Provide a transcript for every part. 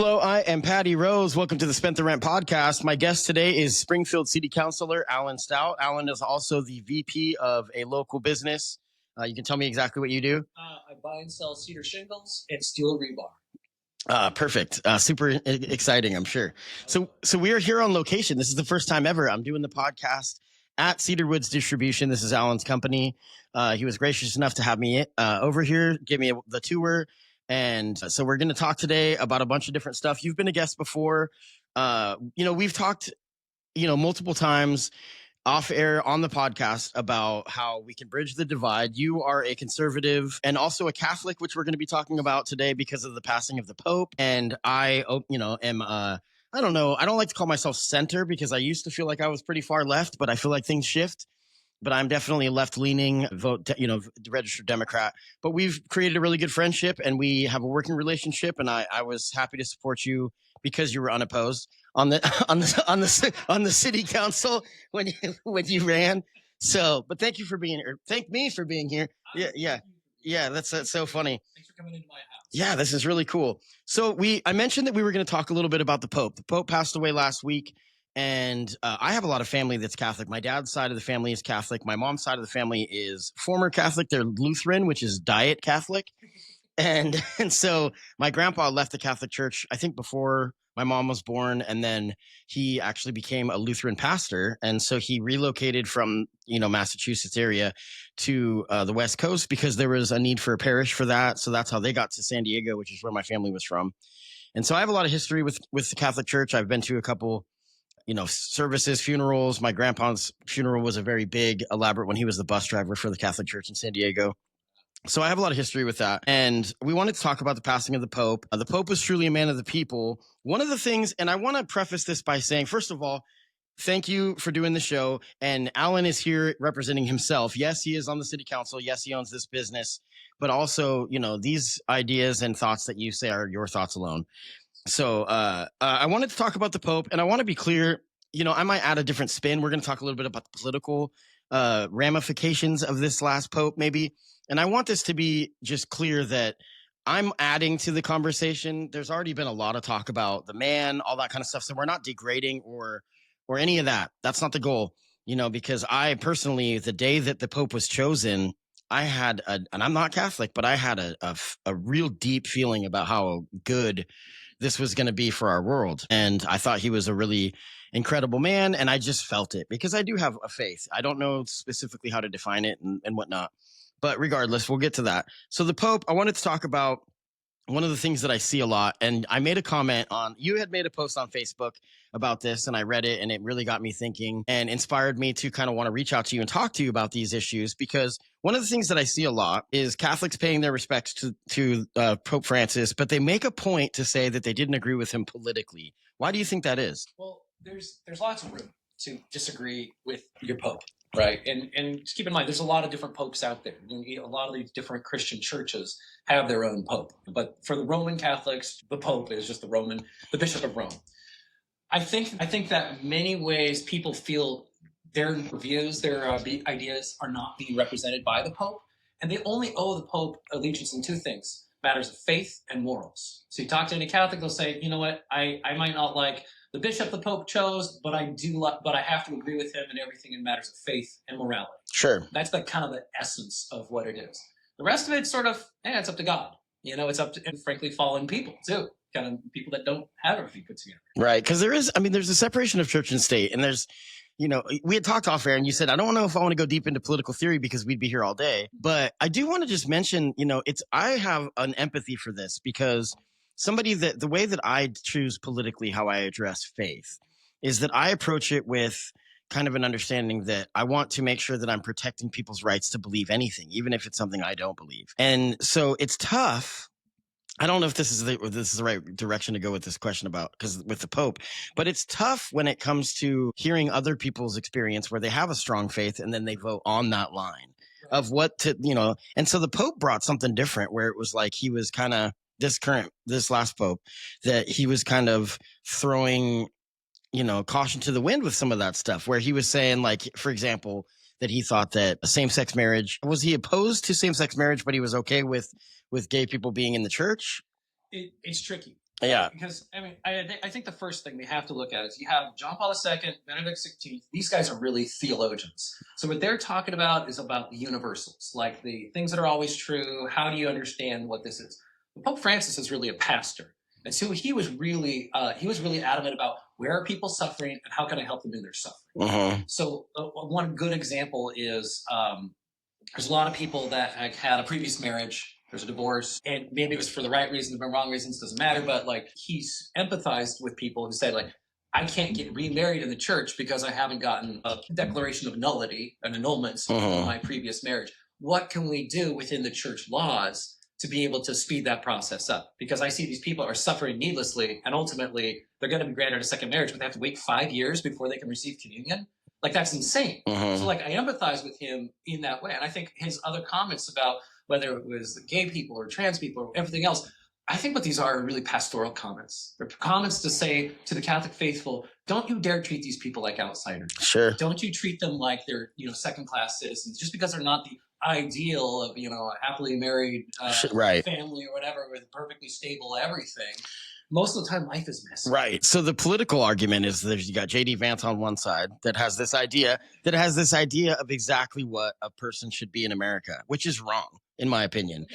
Hello, I am Patty Rose. Welcome to the Spent the Rent podcast. My guest today is Springfield City Councilor Alan Stout. Alan is also the VP of a local business. You can tell me exactly what you do. I buy and sell cedar shingles and steel rebar. Perfect. Super exciting, I'm sure. So we are here on location. This is the first time ever I'm doing the podcast at Cedar Woods Distribution. This is Alan's company. He was gracious enough to have me over here, give me the tour. And so we're going to talk today about a bunch of different stuff. You've been a guest before. We've talked, multiple times off air on the podcast about how we can bridge the divide. You are a conservative and also a Catholic, which we're going to be talking about today because of the passing of the Pope. And I, am, I don't know. I don't like to call myself center because I used to feel like I was pretty far left, but I feel like things shift. But I'm definitely a left-leaning registered Democrat. But we've created a really good friendship, and we have a working relationship. And I was happy to support you because you were unopposed on the city council when you ran. So, but thank you for being here. Thank me for being here. Yeah. That's so funny. Thanks for coming into my house. Yeah, this is really cool. So I mentioned that we were going to talk a little bit about the Pope. The Pope passed away last week. And I have a lot of family that's Catholic. My dad's side of the family is Catholic. My mom's side of the family is former Catholic. They're Lutheran, which is diet Catholic. And so my grandpa left the Catholic Church, I think, before my mom was born. And then he actually became a Lutheran pastor. And so he relocated from, Massachusetts area to the West Coast because there was a need for a parish for that. So that's how they got to San Diego, which is where my family was from. And so I have a lot of history with the Catholic Church. I've been to a couple services, funerals. My grandpa's funeral was a very big, elaborate one. He was the bus driver for the Catholic Church in San Diego. So I have a lot of history with that. And we wanted to talk about the passing of the Pope. The Pope was truly a man of the people. One of the things, and I want to preface this by saying, first of all, thank you for doing the show. And Alan is here representing himself. Yes, he is on the city council. Yes, he owns this business. But also, these ideas and thoughts that you say are your thoughts alone. So I wanted to talk about the Pope, and I want to be clear, I might add a different spin. We're going to talk a little bit about the political ramifications of this last Pope, maybe. And I want this to be just clear that I'm adding to the conversation. There's already been a lot of talk about the man, all that kind of stuff. So we're not degrading or any of that. That's not the goal, because I personally, the day that the Pope was chosen, I had and I'm not Catholic, but I had a real deep feeling about how good this was going to be for our world. And I thought he was a really incredible man. And I just felt it because I do have a faith. I don't know specifically how to define it and whatnot. But regardless, we'll get to that. So the Pope, I wanted to talk about one of the things that I see a lot. And I made a comment you had made a post on Facebook about this, and I read it, and it really got me thinking and inspired me to kind of want to reach out to you and talk to you about these issues. Because one of the things that I see a lot is Catholics paying their respects to Pope Francis, but they make a point to say that they didn't agree with him politically. Why do you think that is? Well, there's lots of room to disagree with your Pope. Right. And just keep in mind, there's a lot of different popes out there. A lot of these different Christian churches have their own Pope. But for the Roman Catholics, the Pope is just the Bishop of Rome. I think that many ways people feel their views, their ideas are not being represented by the Pope. And they only owe the Pope allegiance in two things: matters of faith and morals. So you talk to any Catholic, they'll say, you know what, I might not like the bishop the Pope chose, but I have to agree with him in everything in matters of faith and morality. Sure. That's the kind of the essence of what it is. The rest of it's sort of, it's up to God. It's up to, and frankly, fallen people too. Kind of people that don't have everything put together. Right. Because there's a separation of church and state. And there's, we had talked off air and you said, I don't know if I want to go deep into political theory because we'd be here all day. But I do want to just mention, I have an empathy for this because the way that I choose politically how I address faith is that I approach it with kind of an understanding that I want to make sure that I'm protecting people's rights to believe anything, even if it's something I don't believe. And so it's tough. I don't know if this is the right direction to go with this question with the Pope, but it's tough when it comes to hearing other people's experience where they have a strong faith and then they vote on that line of what to, and so the Pope brought something different where it was like he was kind of this last Pope, that he was kind of throwing, caution to the wind with some of that stuff where he was saying, like, for example, that he thought that same-sex marriage, was he opposed to same-sex marriage, but he was okay with gay people being in the church? It's tricky. Yeah. Because I think the first thing we have to look at is you have John Paul II, Benedict XVI. These guys are really theologians. So what they're talking about is about the universals, like the things that are always true. How do you understand what this is? But Pope Francis is really a pastor, and so he was really adamant about where are people suffering and how can I help them in their suffering. So one good example is there's a lot of people that had a previous marriage. There's a divorce, and maybe it was for the right reasons, the wrong reasons, doesn't matter. But like he's empathized with people who say like, I can't get remarried in the church because I haven't gotten a declaration of nullity, an annulment of my previous marriage. What can we do within the church laws to be able to speed that process up? Because I see these people are suffering needlessly, and ultimately they're going to be granted a second marriage, but they have to wait 5 years before they can receive communion. Like that's insane. So like I empathize with him in that way. And I think his other comments about whether it was gay people or trans people or everything else, I think what these are really pastoral comments. They're comments to say to the Catholic faithful, don't you dare treat these people like outsiders. Sure. Don't you treat them like they're, second-class citizens just because they're not the ideal of, a happily married family or whatever with perfectly stable everything. Most of the time, life is messy. Right. So the political argument is that you got J.D. Vance on one side that has this idea of exactly what a person should be in America, which is wrong, in my opinion.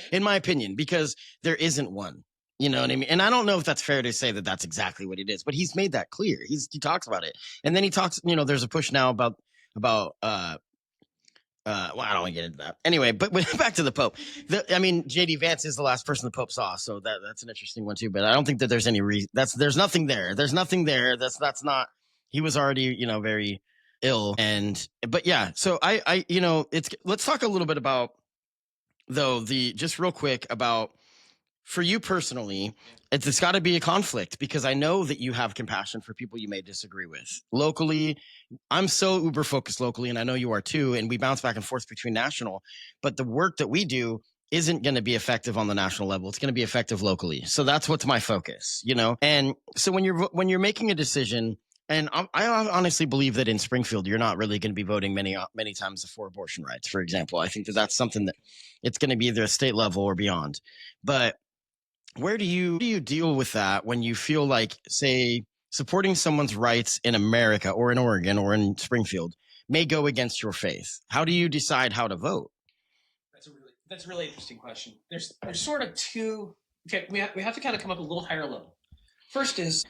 Because there isn't one. You know what I mean? And I don't know if that's fair to say that that's exactly what it is, but he's made that clear. He talks about it. And then he talks, there's a push now about well, I don't want to get into that. Anyway, but back to the Pope. J.D. Vance is the last person the Pope saw, so that's an interesting one too. But I don't think that there's any reason. There's nothing there. There's nothing there. That's not. He was already, very ill, but yeah. So let's talk a little bit about just real quick about for you personally. It's got to be a conflict because I know that you have compassion for people you may disagree with locally. I'm so uber focused locally, and I know you are too. And we bounce back and forth between national, but the work that we do isn't going to be effective on the national level. It's going to be effective locally. So that's what's my focus, And so when you're making a decision, and I honestly believe that in Springfield, you're not really going to be voting many times for abortion rights, for example. I think that that's something that it's going to be either a state level or beyond. But where do you deal with that when you feel like, say, supporting someone's rights in America or in Oregon or in Springfield may go against your faith? How do you decide how to vote? That's a really interesting question. There's sort of two. Okay, we have to kind of come up a little higher level. First is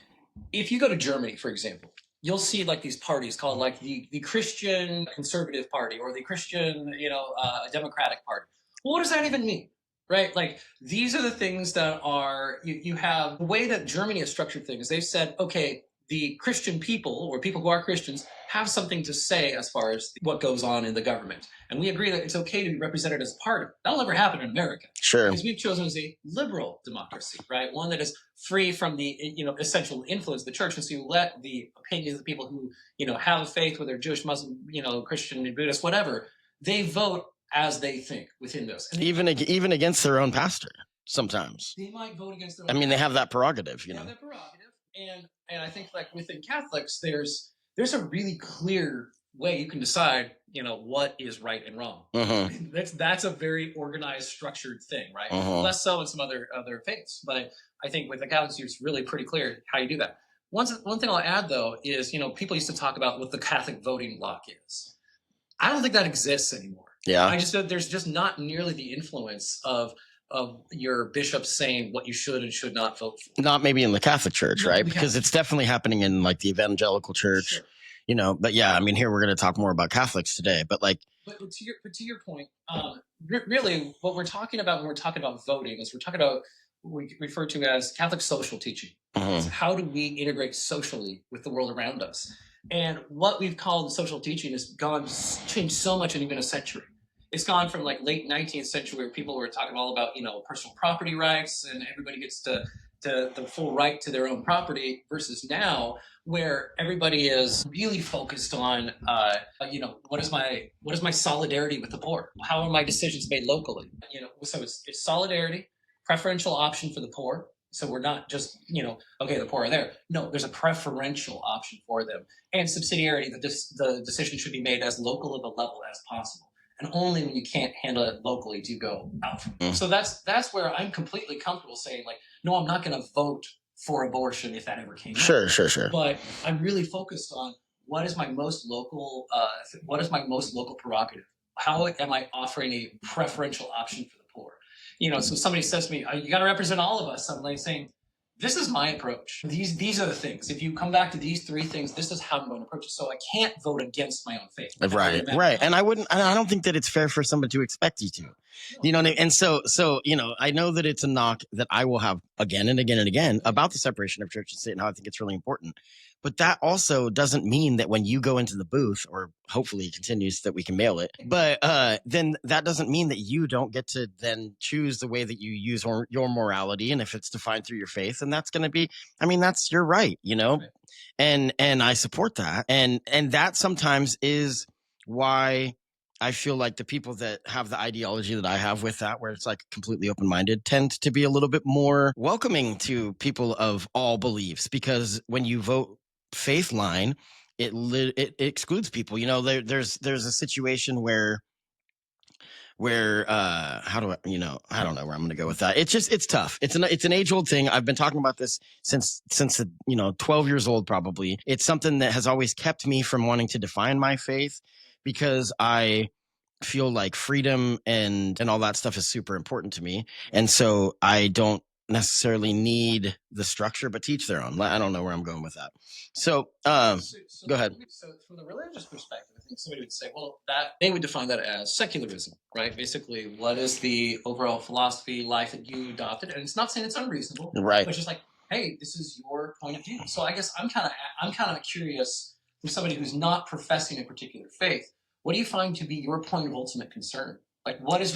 if you go to Germany, for example, you'll see like these parties called like the Christian Conservative Party or the Christian Democratic Party. Well, what does that even mean? Right? Like these are the things that are, you have the way that Germany has structured things. They've said, okay, the Christian people or people who are Christians have something to say as far as what goes on in the government. And we agree that it's okay to be represented as a party. That'll never happen in America. Sure. Because we've chosen as a liberal democracy, right? One that is free from the, essential influence of the church. And so you let the opinions of the people who, have a faith, whether Jewish, Muslim, Christian, Buddhist, whatever, they vote as they think within this. And even against their own pastor sometimes. They might vote against their own pastor. They have that prerogative, They have that prerogative. And I think like within Catholics, there's a really clear way you can decide, what is right and wrong. That's a very organized, structured thing, right? Less so in some other faiths. But I think with the Catholics, it's really pretty clear how you do that. One thing I'll add though is, people used to talk about what the Catholic voting bloc is. I don't think that exists anymore. Yeah. I just said there's just not nearly the influence of your bishop saying what you should and should not vote for. Not maybe in the Catholic Church, right? Because it's definitely happening in like the evangelical church, But yeah, here we're going to talk more about Catholics today. But to your point, really, what we're talking about when we're talking about voting is we're talking about what we refer to as Catholic social teaching. So how do we integrate socially with the world around us? And what we've called social teaching has changed so much in even a century. It's gone from like late 19th century where people were talking all about, personal property rights and everybody gets to the full right to their own property versus now where everybody is really focused on, what is my solidarity with the poor? How are my decisions made locally? So it's solidarity, preferential option for the poor. So we're not just, okay, the poor are there. No, there's a preferential option for them. And subsidiarity, the decision should be made as local of a level as possible. And only when you can't handle it locally do you go out. So that's where I'm completely comfortable saying like, no, I'm not going to vote for abortion if that ever came up. Sure. But I'm really focused on what is my most local prerogative. How am I offering a preferential option for the poor? So somebody says to me, you got to represent all of us. I'm like saying, this is my approach. These are the things. If you come back to these three things, this is how I'm going to approach it. So I can't vote against my own faith. Right. And I don't think that it's fair for someone to expect you to. You know what I mean? And so, I know that it's a knock that I will have again and again and again about the separation of church and state and how I think it's really important. But that also doesn't mean that when you go into the booth, or hopefully it continues that we can mail it, but then that doesn't mean that you don't get to then choose the way that you use your morality. And if it's defined through your faith, and that's going to be, that's your right, Right. And I support that. And that sometimes is why I feel like the people that have the ideology that I have with that, where it's like completely open-minded, tend to be a little bit more welcoming to people of all beliefs, because when you vote faith line, it excludes people. There's a situation where how do I don't know where I'm going to go with that. It's tough. It's an age old thing. I've been talking about this since 12 years old, probably. It's something that has always kept me from wanting to define my faith, because I feel like freedom and all that stuff is super important to me. And so I don't necessarily need the structure, but teach their own. I don't know where I'm going with that. So go ahead. So from the religious perspective, I think somebody would say, well, that they would define that as secularism, right? Basically, what is the overall philosophy, life that you adopted? And it's not saying it's unreasonable, right? But just like, hey, this is your point of view. So I guess I'm kind of curious, from somebody who's not professing a particular faith, what do you find to be your point of ultimate concern? Like, what is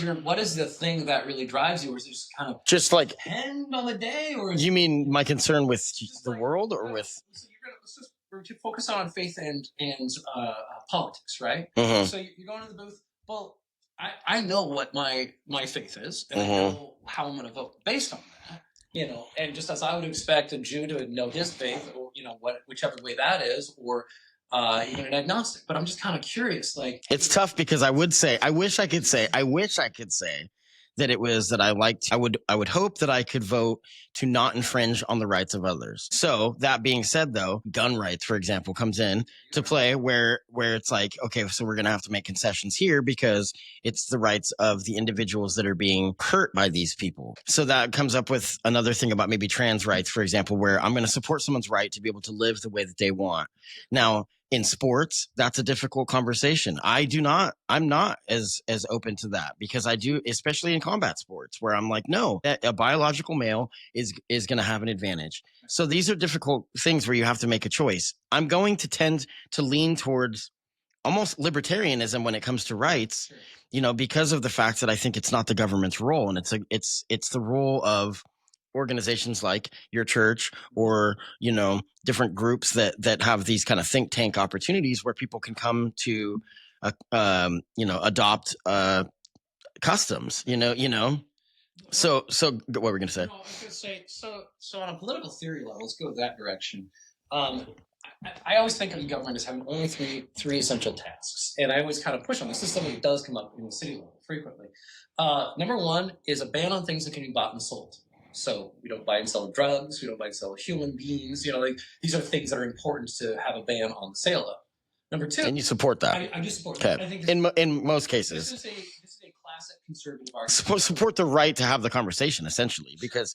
the thing that really drives you, or is it just like depend on the day, or you mean my concern with the world, or with? So we're to focus on faith and politics, right? Mm-hmm. So you're going to the booth. Well, I know what my faith is, and mm-hmm. I know how I'm going to vote based on that. And just as I would expect a Jew to know his faith, or whichever way that is, or even an agnostic. But I'm just kind of curious. Like, it's tough, because I wish I could say that it was that I would hope that I could vote to not infringe on the rights of others. So that being said, though, gun rights, for example, comes in to play where it's like, okay, so we're going to have to make concessions here, because it's the rights of the individuals that are being hurt by these people. So that comes up with another thing about maybe trans rights, for example, where I'm going to support someone's right to be able to live the way that they want. Now, in sports, that's a difficult conversation. I'm not as open to that, because I do, especially in combat sports, where I'm like, no, a biological male is going to have an advantage. So these are difficult things where you have to make a choice. I'm going to tend to lean towards almost libertarianism when it comes to rights, because of the fact that I think it's not the government's role, and it's the role of organizations like your church, or different groups that have these kind of think tank opportunities where people can come to adopt customs, so what were we going to say? I was going to say, so on a political theory level, let's go that direction. I always think of the government as having only three essential tasks, and I always kind of push on this. This is something that does come up in the city level frequently. Number one is a ban on things that can be bought and sold. So we don't buy and sell drugs. We don't buy and sell human beings. These are things that are important to have a ban on the sale of. Number two, and you support that. I do support that. I think in most cases, this is a classic conservative argument. Support the right to have the conversation, essentially, because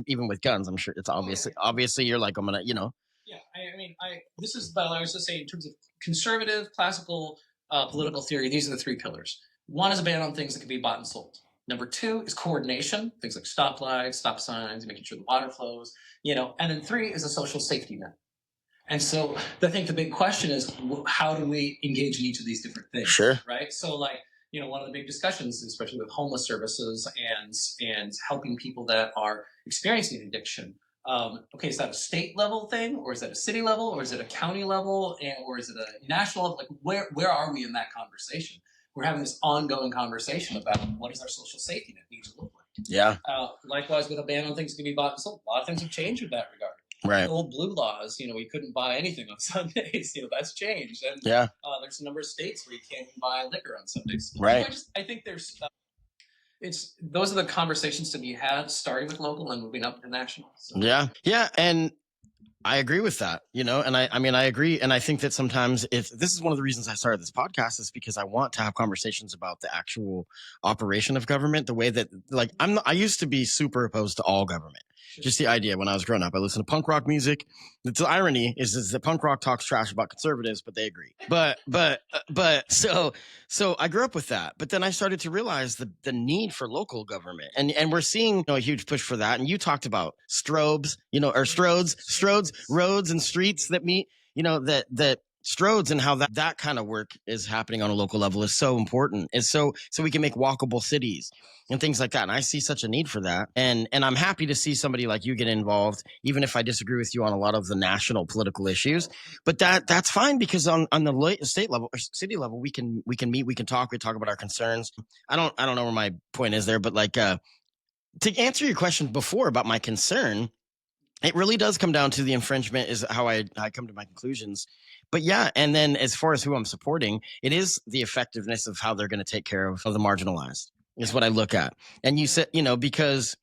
even with guns, I'm sure it's obviously you're like, I'm gonna, Yeah, this is, but I was just saying, in terms of conservative classical political theory, these are the three pillars. One is a ban on things that can be bought and sold. Number two is coordination, things like stoplights, stop signs, making sure the water flows, and then three is a social safety net. And so I think the big question is, how do we engage in each of these different things? Sure. Right? So one of the big discussions, especially with homeless services and helping people that are experiencing addiction. Okay, is that a state level thing, or is that a city level, or is it a county level, or is it a national level? Like, where are we in that conversation? We're having this ongoing conversation about what does our social safety net need to look like. Yeah. Likewise, with a ban on things that can be bought and sold, a lot of things have changed with that regard. Right. The old blue laws, we couldn't buy anything on Sundays. That's changed. And yeah. There's a number of states where you can't even buy liquor on Sundays. Right. I think there's those are the conversations to be had, starting with local and moving up to national. So. Yeah. And I agree with that, and I mean, I agree. And I think that sometimes if this is one of the reasons I started this podcast is because I want to have conversations about the actual operation of government, the way that like I used to be super opposed to all government. Just the idea when I was growing up, I listened to punk rock music. The irony is that punk rock talks trash about conservatives, but they agree. But so I grew up with that. But then I started to realize the need for local government, and we're seeing a huge push for that. And you talked about strobes, or stroads, roads and streets that meet, that stroads and how that kind of work is happening on a local level is so important. Is so we can make walkable cities and things like that. And I see such a need for that. And I'm happy to see somebody like you get involved, even if I disagree with you on a lot of the national political issues. But that's fine, because on the state level or city level, we can meet, we can talk about our concerns. I don't know where my point is there, but like to answer your question before about my concern, it really does come down to the infringement is how I come to my conclusions. But yeah, and then as far as who I'm supporting, it is the effectiveness of how they're going to take care of the marginalized is what I look at. And you said, because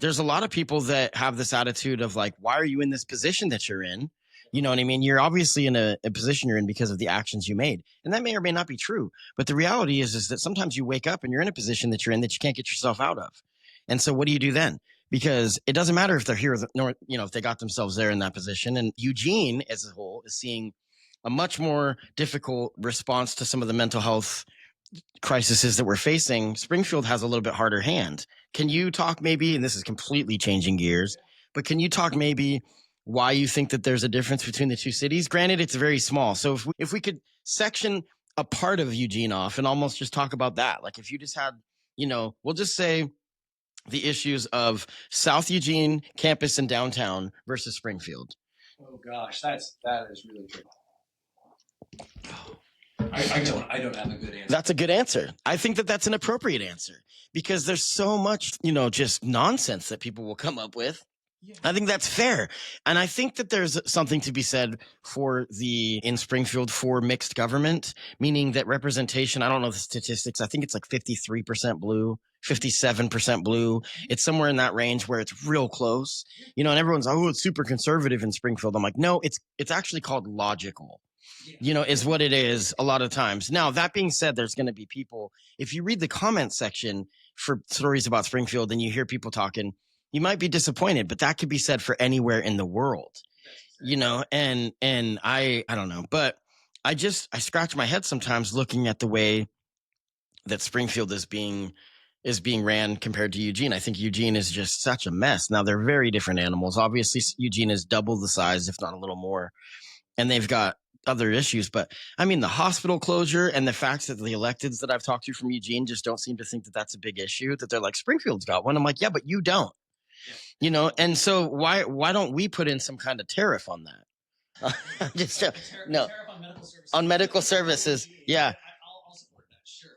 there's a lot of people that have this attitude of like, why are you in this position that you're in? You know what I mean? You're obviously in a position you're in because of the actions you made. And that may or may not be true. But the reality is that sometimes you wake up and you're in a position that you're in that you can't get yourself out of. And so what do you do then? Because it doesn't matter if they're here, nor, if they got themselves there in that position. And Eugene as a whole is seeing a much more difficult response to some of the mental health crises that we're facing. Springfield has a little bit harder hand. Can you talk maybe, and this is completely changing gears, but can you talk maybe why you think that there's a difference between the two cities? Granted, it's very small. So if we could section a part of Eugene off and almost just talk about that, like if you just had, we'll just say the issues of South Eugene campus and downtown versus Springfield. Oh gosh, that is really tricky. I don't have a good answer. That's a good answer. I think that that's an appropriate answer because there's so much, just nonsense that people will come up with. Yeah. I think that's fair. And I think that there's something to be said in Springfield for mixed government, meaning that representation, I don't know the statistics. I think it's like 53% blue, 57% blue. It's somewhere in that range where it's real close, and everyone's, oh, it's super conservative in Springfield. I'm like, no, it's actually called logical. Is what it is a lot of times. Now, that being said, there's going to be people, if you read the comment section for stories about Springfield and you hear people talking, you might be disappointed, but that could be said for anywhere in the world, and I don't know, but I scratch my head sometimes looking at the way that Springfield is being ran compared to Eugene. I think Eugene is just such a mess. Now, they're very different animals. Obviously, Eugene is double the size, if not a little more, and they've got other issues. But I mean, the hospital closure and the fact that the electeds that I've talked to from Eugene just don't seem to think that that's a big issue, that they're like, Springfield's got one. I'm like, yeah, but you don't. And so why don't we put in some kind of tariff on that? Tariff on medical services. Yeah. I'll support that. Sure.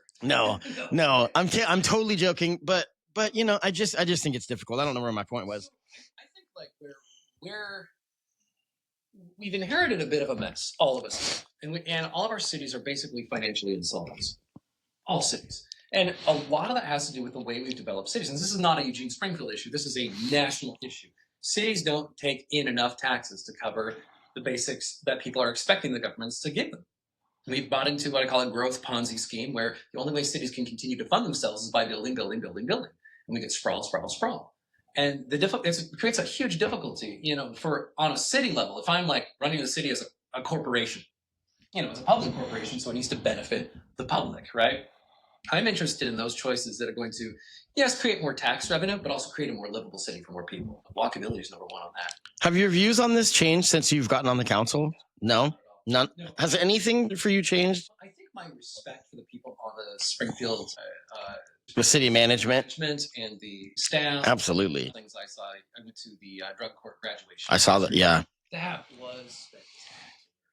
No. I'm totally joking, but I just think it's difficult. I don't know where my point was. I think like we've inherited a bit of a mess, all of us, and all of our cities are basically financially insolvent. All cities. And a lot of that has to do with the way we've developed cities. And this is not a Eugene Springfield issue. This is a national issue. Cities don't take in enough taxes to cover the basics that people are expecting the governments to give them. We've bought into what I call a growth Ponzi scheme, where the only way cities can continue to fund themselves is by building. And we get sprawl. And it creates a huge difficulty, on a city level. If I'm like running the city as a corporation, it's a public corporation, so it needs to benefit the public, right? I'm interested in those choices that are going to, yes, create more tax revenue, but also create a more livable city for more people. Walkability is number one on that. Have your views on this changed since you've gotten on the council? No? None? No. Has anything for you changed? I think my respect for the people on the Springfield the city management and the staff. Absolutely. Things I saw. I went to the drug court graduation. I saw that, yeah. That was spectacular.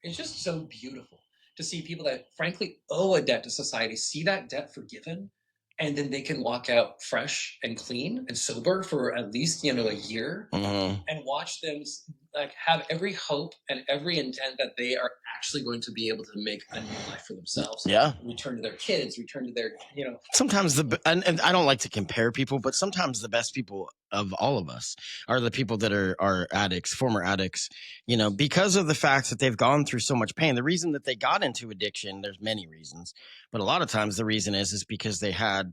It's just so beautiful to see people that frankly owe a debt to society, see that debt forgiven, and then they can walk out fresh and clean and sober for at least, a year, and watch them like have every hope and every intent that they are actually going to be able to make a new life for themselves. Yeah. Return to their kids, return to their, Sometimes and I don't like to compare people, but sometimes the best people of all of us are the people that are addicts, former addicts, because of the fact that they've gone through so much pain. The reason that they got into addiction, there's many reasons, but a lot of times the reason is because they had,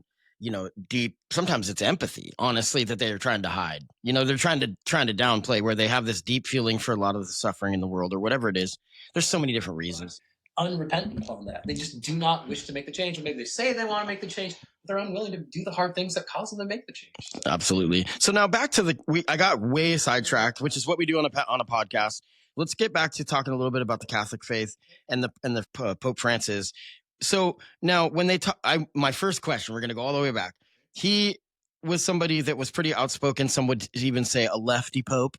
deep, sometimes it's empathy, honestly, that they're trying to hide. They're trying to downplay, where they have this deep feeling for a lot of the suffering in the world or whatever it is. There's so many different reasons. Unrepentant on that. They just do not wish to make the change, or maybe they say they want to make the change, but they're unwilling to do the hard things that cause them to make the change. Absolutely. So now back to I got way sidetracked, which is what we do on a podcast. Let's get back to talking a little bit about the Catholic faith and the Pope Francis. So now when they talk, my first question, we're going to go all the way back. He was somebody that was pretty outspoken. Some would even say a lefty Pope.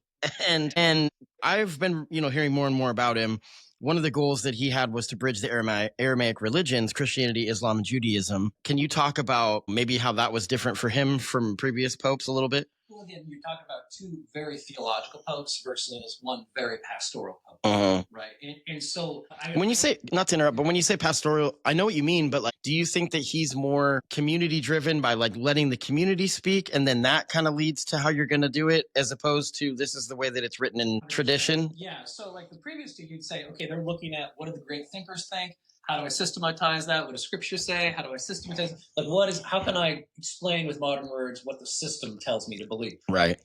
And I've been, hearing more and more about him. One of the goals that he had was to bridge the Aramaic religions, Christianity, Islam, and Judaism. Can you talk about maybe how that was different for him from previous popes a little bit? Well, again, you're talking about two very theological popes versus one very pastoral pope, right? And so, when you say, not to interrupt, but when you say pastoral, I know what you mean, but do you think that he's more community driven by letting the community speak, and then that kind of leads to how you're going to do it, as opposed to this is the way that it's written in tradition? Yeah. So the previous two, you'd say, okay, they're looking at what do the great thinkers think? How do I systematize that? What does Scripture say? How do I systematize? How can I explain with modern words what the system tells me to believe? Right.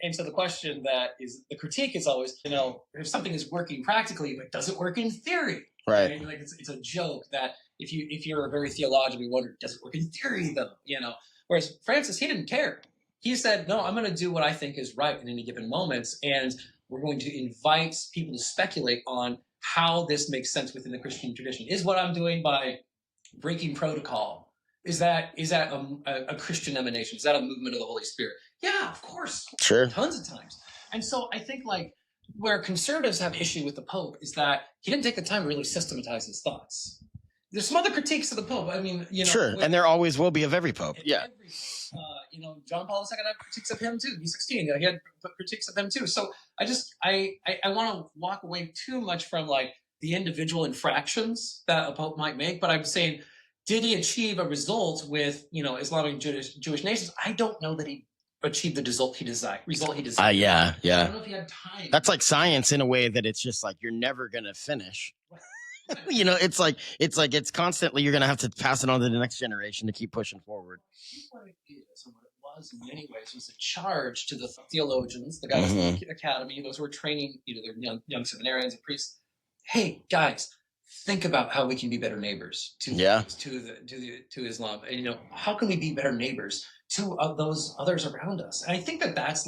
And so the question the critique is always, if something is working practically, but does it work in theory? Right. It's a joke that if you're a very theologically wonder, does it work in theory though? Whereas Francis, he didn't care. He said, no, I'm going to do what I think is right in any given moment, and we're going to invite people to speculate on how this makes sense within the Christian tradition. Is what I'm doing by breaking protocol, is that a Christian emanation? Is that a movement of the Holy Spirit? Yeah, of course. Sure. Tons of times. And so I think where conservatives have issue with the Pope is that he didn't take the time to really systematize his thoughts. There's some other critiques of the Pope. I mean, sure, and there always will be of every Pope. Yeah. John Paul II had critiques of him too. He's 16. He had critiques of him too. So I want to walk away too much from the individual infractions that a Pope might make, but I'm saying, did he achieve a result with Islamic Jewish nations? I don't know that he achieved the result he desired. Yeah. I don't know if he had time. That's like science in a way that it's just you're never gonna finish. It's constantly, you're gonna have to pass it on to the next generation to keep pushing forward. What it is, and what it was in many ways, was a charge to the theologians, the guys in the academy, those who were training their young seminarians and priests. Hey guys, think about how we can be better neighbors to Islam, and how can we be better neighbors to those others around us? And I think that's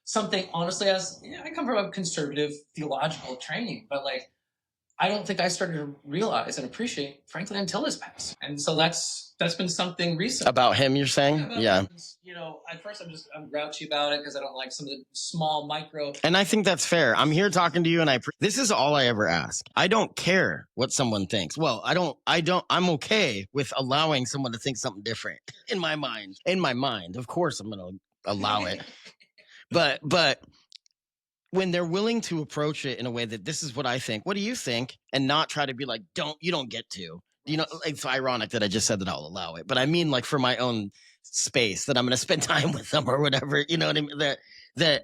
something, honestly, as I come from a conservative theological training, but I don't think I started to realize and appreciate, frankly, until his passing. And so that's been something recent. About him, you're saying? Yeah. At first I'm grouchy about it because I don't like some of the small micro. And I think that's fair. I'm here talking to you, and this is all I ever ask. I don't care what someone thinks. Well, I'm okay with allowing someone to think something different in my mind. Of course, I'm going to allow it. But when they're willing to approach it in a way that this is what I think, what do you think? And not try to be you don't get to. It's ironic that I just said that I'll allow it, but I mean for my own space that I'm going to spend time with them or whatever, you know what I mean?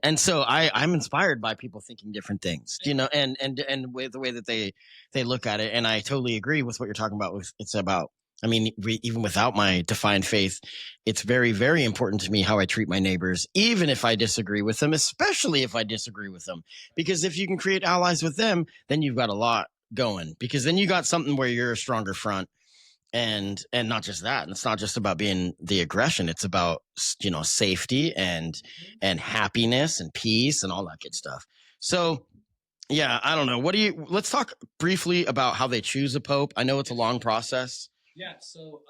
And so I'm inspired by people thinking different things, and with the way that they look at it. And I totally agree with what you're talking about. It's about, even without my defined faith, it's very, very important to me how I treat my neighbors, even if I disagree with them, especially if I disagree with them. Because if you can create allies with them, then you've got a lot going, because then you got something where you're a stronger front. And not just that, and it's not just about being the aggression. It's about, safety and happiness and peace and all that good stuff. So yeah, I don't know. Let's talk briefly about how they choose a pope. I know it's a long process. Yeah. So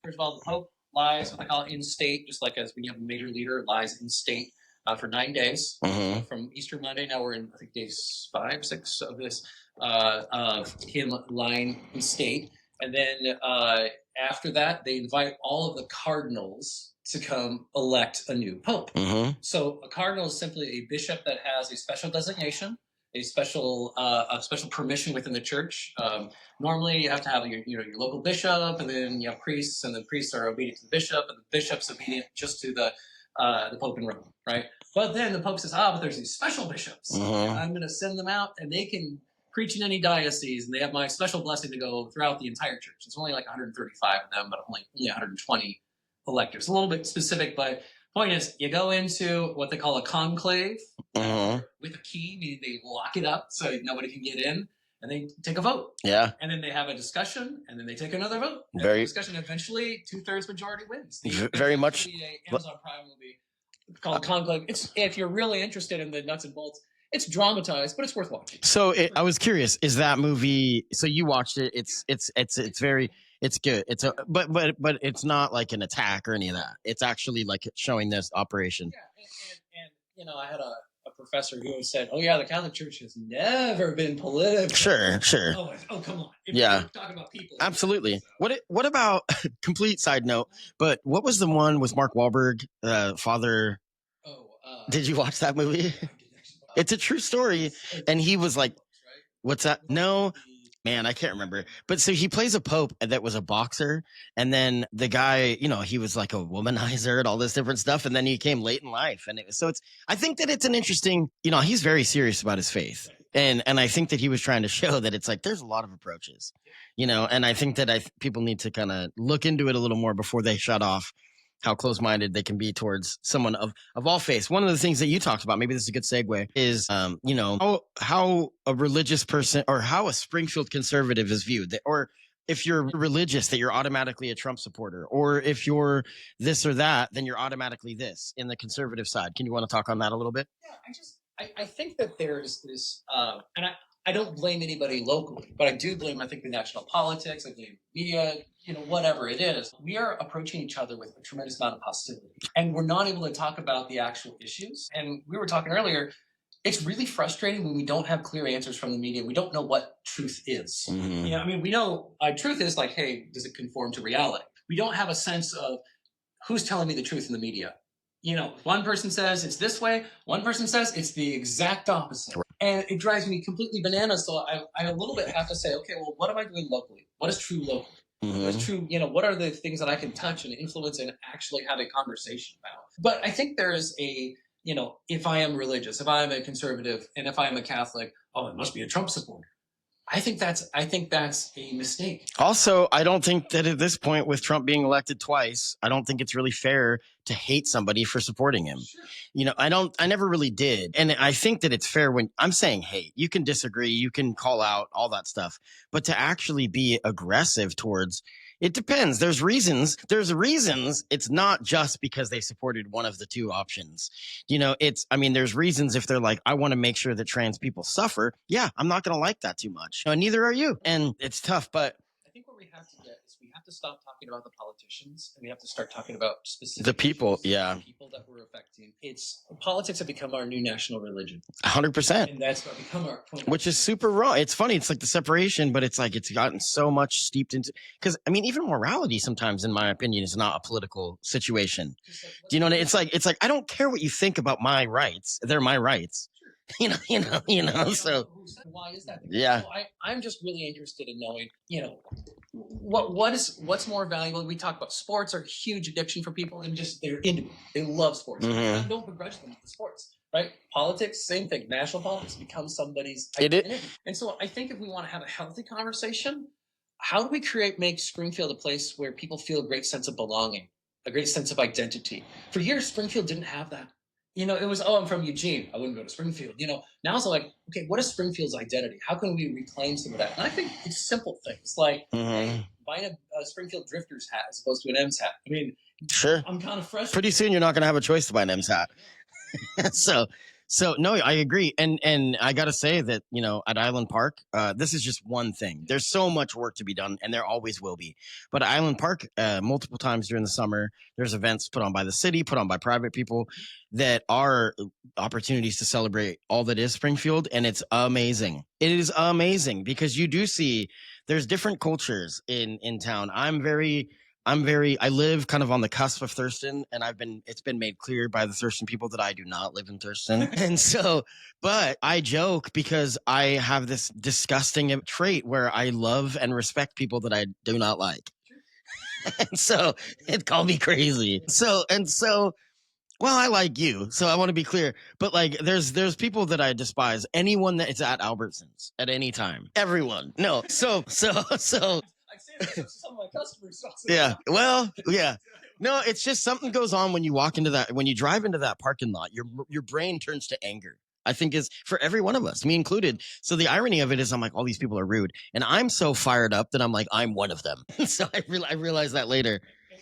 first of all, the Pope lies, what I call in state, just like as when you have a major leader, lies in state for 9 days. So from Easter Monday. Now we're in, I think, days 5, 6 of this, of him lying in state. And then after that, they invite all of the cardinals to come elect a new pope. So a cardinal is simply a bishop that has a special designation, a special permission within the church. Normally, you have to have your local bishop, and then you have priests, and the priests are obedient to the bishop, and the bishop's obedient just to the Pope in Rome, right? But then the Pope says, but there's these special bishops. I'm going to send them out, and they can preach in any diocese, and they have my special blessing to go throughout the entire church. It's only like 135 of them, but only 120 electors. A little bit specific, but point is, you go into what they call a conclave with a key, meaning they lock it up so nobody can get in, and they take a vote. Yeah. And then they have a discussion, and then they take another vote. Very discussion. Eventually, 2/3 majority wins. Very much. Amazon Prime will be called Conclave. It's, if you're really interested in the nuts and bolts, it's dramatized, but it's worth watching. So I was curious, is that movie? So you watched it? It's very. It's good. It's a but it's not like an attack or any of that. It's actually like showing this operation. Yeah, and I had a professor who said, "Oh yeah, the Catholic Church has never been political." Sure. Oh come on. If yeah. We're talking about people. Absolutely. What about complete side note? But what was the one with Mark Wahlberg, Father? Did you watch that movie? It's a true story, and he was like, "What's that?" No. Man, I can't remember. But so he plays a pope that was a boxer. And then the guy, he was like a womanizer and all this different stuff. And then he came late in life. And I think that it's an interesting, he's very serious about his faith. And I think that he was trying to show that it's like, there's a lot of approaches, and I think that people need to kind of look into it a little more before they shut off how close-minded they can be towards someone of all faiths. One of the things that you talked about, maybe this is a good segue, is, how a religious person or how a Springfield conservative is viewed. Or if you're religious, that you're automatically a Trump supporter. Or if you're this or that, then you're automatically this in the conservative side. Can you want to talk on that a little bit? Yeah, I think that there's this, and I don't blame anybody locally, but I do blame, I think, the national politics, I blame media, whatever it is. We are approaching each other with a tremendous amount of hostility, and we're not able to talk about the actual issues. And we were talking earlier, it's really frustrating when we don't have clear answers from the media. We don't know what truth is. We know truth is like, hey, does it conform to reality? We don't have a sense of who's telling me the truth in the media. One person says it's this way, one person says it's the exact opposite. And it drives me completely bananas. So I a little bit have to say, okay, well, what am I doing locally? What is true locally? What is true, what are the things that I can touch and influence and actually have a conversation about? But I think there is a, if I am religious, if I am a conservative, and if I am a Catholic, it must be a Trump supporter. I think that's a mistake. Also, I don't think that at this point, with Trump being elected twice, I don't think it's really fair to hate somebody for supporting him. Sure. I never really did. And I think that it's fair when I'm saying hate. You can disagree, you can call out all that stuff, but to actually be aggressive towards, it depends. There's reasons. It's not just because they supported one of the two options. There's reasons if they're like, I want to make sure that trans people suffer. Yeah, I'm not going to like that too much. Neither are you. And it's tough, but I think what we have to get is we have to stop talking about the politicians, and we have to start talking about specific the people. Issues, the people that we're affecting. Politics have become our new national religion. 100%. And that's what become our point. Which is super wrong. It's funny. It's like the separation, but it's like it's gotten so much steeped into, because even morality sometimes, in my opinion, is not a political situation. Do you know what I mean? It's like I don't care what you think about my rights. They're my rights. Sure. So why is that? Yeah. So I'm just really interested in knowing, what's more valuable. We talk about sports are a huge addiction for people, and just they're into it. They love sports. I don't begrudge them the sports, right? Politics, same thing. National politics becomes somebody's identity. And so I think if we want to have a healthy conversation, how do we make Springfield a place where people feel a great sense of belonging, a great sense of identity? For years, Springfield didn't have that. It was, I'm from Eugene, I wouldn't go to Springfield. Now it's like, okay, what is Springfield's identity? How can we reclaim some of that? And I think it's simple things like buying a Springfield Drifters hat as opposed to an M's hat. Sure. I'm kind of frustrated. Pretty soon you're not going to have a choice to buy an M's hat. So So no, I agree, and I gotta say that at Island Park, this is just one thing. There's so much work to be done, and there always will be. But at Island Park, multiple times during the summer, there's events put on by the city, put on by private people, that are opportunities to celebrate all that is Springfield, and it's amazing. It is amazing because you do see there's different cultures in town. I live kind of on the cusp of Thurston, and it's been made clear by the Thurston people that I do not live in Thurston. And so, but I joke because I have this disgusting trait where I love and respect people that I do not like. And so it called me crazy. Well, I like you, so I want to be clear. But like, there's people that I despise. Anyone that is at Albertsons at any time. Everyone. No. So. I say that to some of my customers. Yeah. Well, yeah. No, it's just something goes on when you drive into that parking lot. Your brain turns to anger. I think is for every one of us, me included. So the irony of it is, I'm like, all these people are rude, and I'm so fired up that I'm like, I'm one of them. So I realized that later.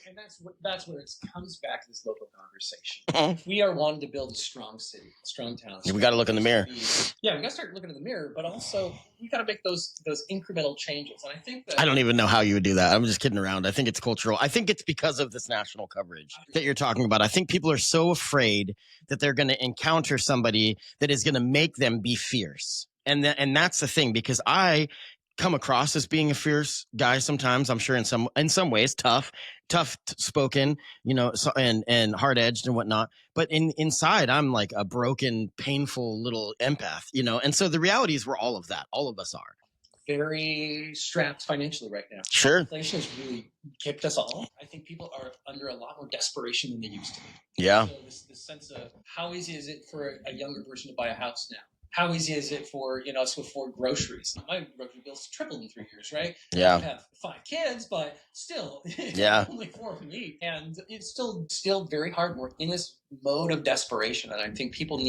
And that's where it comes back to this local conversation. If we are wanting to build a strong city, a strong town, we got to look in the mirror. We got to start looking in the mirror, but also we got to make those incremental changes. And I think that I don't even know how you would do that. I'm just kidding around. I think it's cultural. I think it's because of this national coverage that you're talking about. I think people are so afraid that they're going to encounter somebody that is going to make them be fierce. And that's the thing, because I come across as being a fierce guy sometimes. I'm sure in some ways tough spoken, and hard edged and whatnot. But inside, I'm like a broken, painful little empath, And so the reality is, we're all of that. All of us are very strapped financially right now. Sure. Inflation has really kicked us all. I think people are under a lot more desperation than they used to be. Yeah. So this sense of how easy is it for a younger person to buy a house now? How easy is it for us to afford groceries? My grocery bill's tripled in 3 years, right? Yeah. I have 5 kids, but still, yeah, only 4 of them eat, and it's still very hard. We're in this mode of desperation, and I think people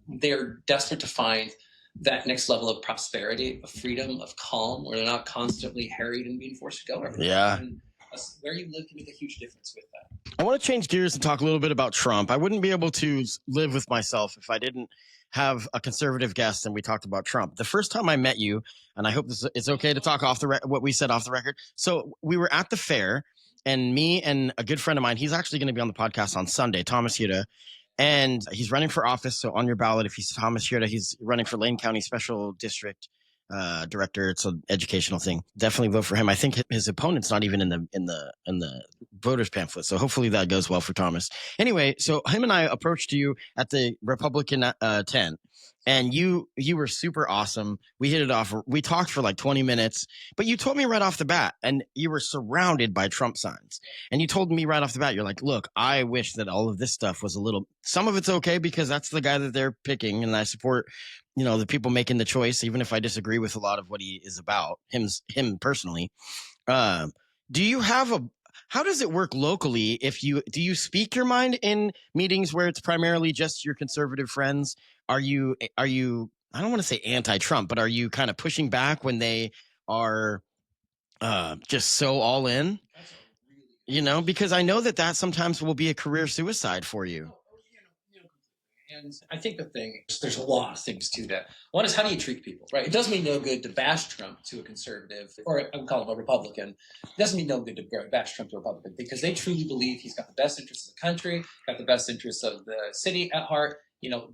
they're desperate to find that next level of prosperity, of freedom, of calm, where they're not constantly harried and being forced to go everywhere. Yeah. And where you live can make a huge difference with that. I want to change gears and talk a little bit about Trump. I wouldn't be able to live with myself if I didn't have a conservative guest and we talked about Trump. The first time I met you, and I hope it's okay to talk what we said off the record. So we were at the fair, and me and a good friend of mine, he's actually going to be on the podcast on Sunday, Thomas Yuta, and he's running for office. So on your ballot, if he's Thomas Yuta, he's running for Lane County Special District director. It's an educational thing. Definitely vote for him. I think his opponent's not even in the voters pamphlet. So hopefully that goes well for Thomas. Anyway, so him and I approached you at the Republican tent, and you were super awesome. We hit it off. We talked for like 20 minutes, but you told me right off the bat, and you were surrounded by Trump signs. And you told me right off the bat, you're like, look, I wish that all of this stuff was some of it's okay because that's the guy that they're picking, and I support the people making the choice, even if I disagree with a lot of what he is about, him personally. Do you have how does it work locally? Do you speak your mind in meetings where it's primarily just your conservative friends? Are you, I don't want to say anti-Trump, but are you kind of pushing back when they are just so all in? Because I know that sometimes will be a career suicide for you. And I think there's a lot of things to that. One is, how do you treat people, right? It doesn't mean no good to bash Trump to a conservative, or I would call him a Republican. It doesn't mean no good to bash Trump to a Republican, because they truly believe he's got the best interests of the country, got the best interests of the city at heart.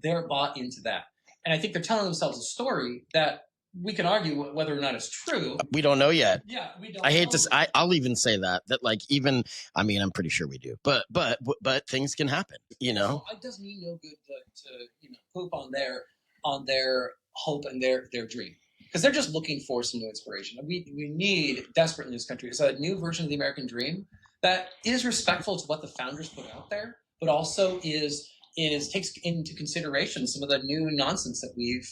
They're bought into that. And I think they're telling themselves a story that we can argue whether or not it's true. We don't know yet. Yeah, we don't. I hate to. I'll even say that like even. I mean, I'm pretty sure we do, but things can happen. So it doesn't mean no good to poop on their hope and their dream, because they're just looking for some new inspiration. We need desperately in this country is a new version of the American dream that is respectful to what the founders put out there, but also takes into consideration some of the new nonsense that we've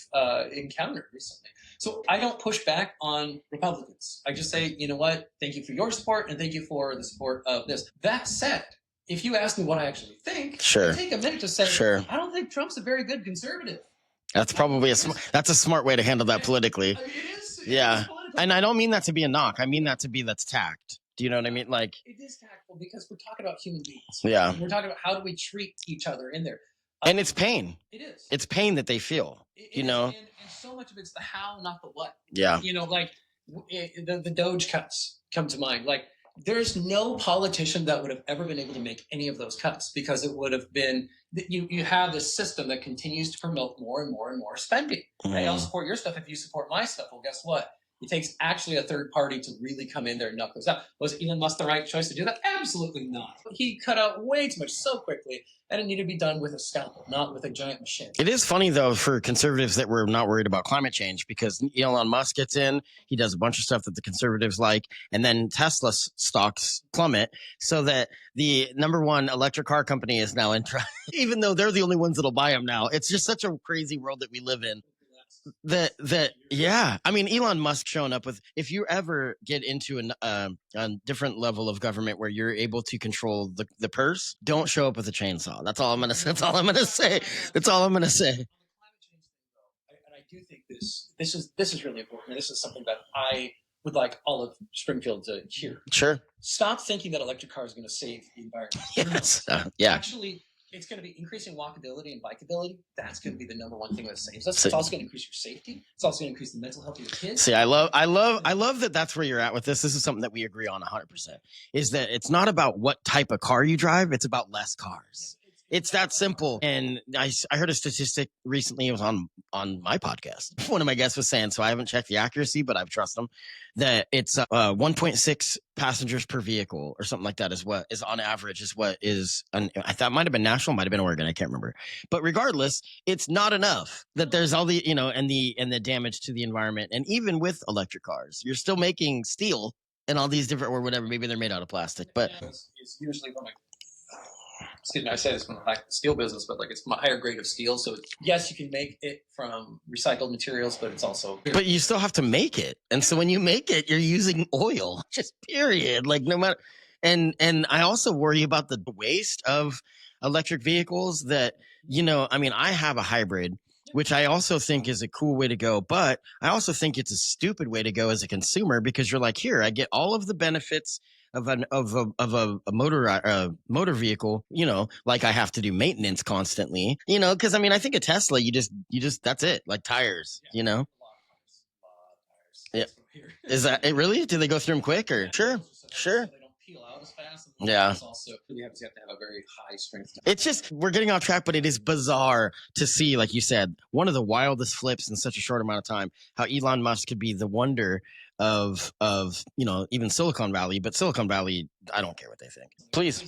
encountered recently. So I don't push back on Republicans. I just say, you know what? Thank you for your support, and thank you for the support of this. That said, if you ask me what I actually think, sure, take a minute to say, sure, I don't think Trump's a very good conservative. That's probably that's a smart way to handle that politically. I mean, it is. Yeah, and I don't mean that to be a knock. I mean that to be that's tact. Do you know what I mean? Like, it is tactful because we're talking about human beings. Yeah, we're talking about how do we treat each other in there. And it's pain. It is. It's pain that they feel, you know? And so much of it's the how, not the what. Yeah. You know, like the Doge cuts come to mind. Like, there's no politician that would have ever been able to make any of those cuts because it would have been you have this system that continues to promote more and more and more spending. Hey, I'll support your stuff if you support my stuff. Well, guess what? It takes actually a third party to really come in there and knock those out. Was Elon Musk the right choice to do that? Absolutely not. But he cut out way too much so quickly, and it needed to be done with a scalpel, not with a giant machine. It is funny, though, for conservatives that we're not worried about climate change, because Elon Musk gets in, he does a bunch of stuff that the conservatives like, and then Tesla stocks plummet so that the number one electric car company is now in trouble, even though they're the only ones that'll buy them now. It's just such a crazy world that we live in. Yeah, I mean, Elon Musk showing up with, if you ever get into a different level of government where you're able to control the purse, don't show up with a chainsaw. That's all I'm gonna say. That's all I'm gonna say. That's all I'm gonna say. And I do think this is really important. This is something that I would like all of Springfield to hear. Sure. Stop thinking that electric cars are going to save the environment. Yes. Yeah. Actually, it's going to be increasing walkability and bikeability. That's going to be the number one thing that saves us. It's also going to increase your safety. It's also going to increase the mental health of your kids. See, I love that that's where you're at with this. This is something that we agree on 100%. Is that it's not about what type of car you drive. It's about less cars. It's that simple. And I heard a statistic recently. It was on my podcast. One of my guests was saying, so I haven't checked the accuracy, but I trust them, that it's 1.6 passengers per vehicle or something like that is what is on average is what is. I thought it might have been national, might have been Oregon. I can't remember. But regardless, it's not enough that there's all the, and the damage to the environment. And even with electric cars, you're still making steel and all these different, or whatever, maybe they're made out of plastic, but it's usually from excuse me, I say this from the steel business, but like it's a higher grade of steel. So yes, you can make it from recycled materials, but it's also. But you still have to make it. And so when you make it, you're using oil, just period. Like no matter. And I also worry about the waste of electric vehicles that, I mean, I have a hybrid, which I also think is a cool way to go. But I also think it's a stupid way to go as a consumer because you're like, here, I get all of the benefits of a motor vehicle, like I have to do maintenance constantly, because I mean, I think a Tesla, you just that's it, like tires, Yeah. Is that it really? Do they go through them quick or? Sure. They don't peel out as fast. Yeah. Also, you have to have a very high strength. It's just, we're getting off track, but it is bizarre to see, like you said, one of the wildest flips in such a short amount of time, how Elon Musk could be the wonder of even Silicon Valley, but Silicon Valley, I don't care what they think. Please.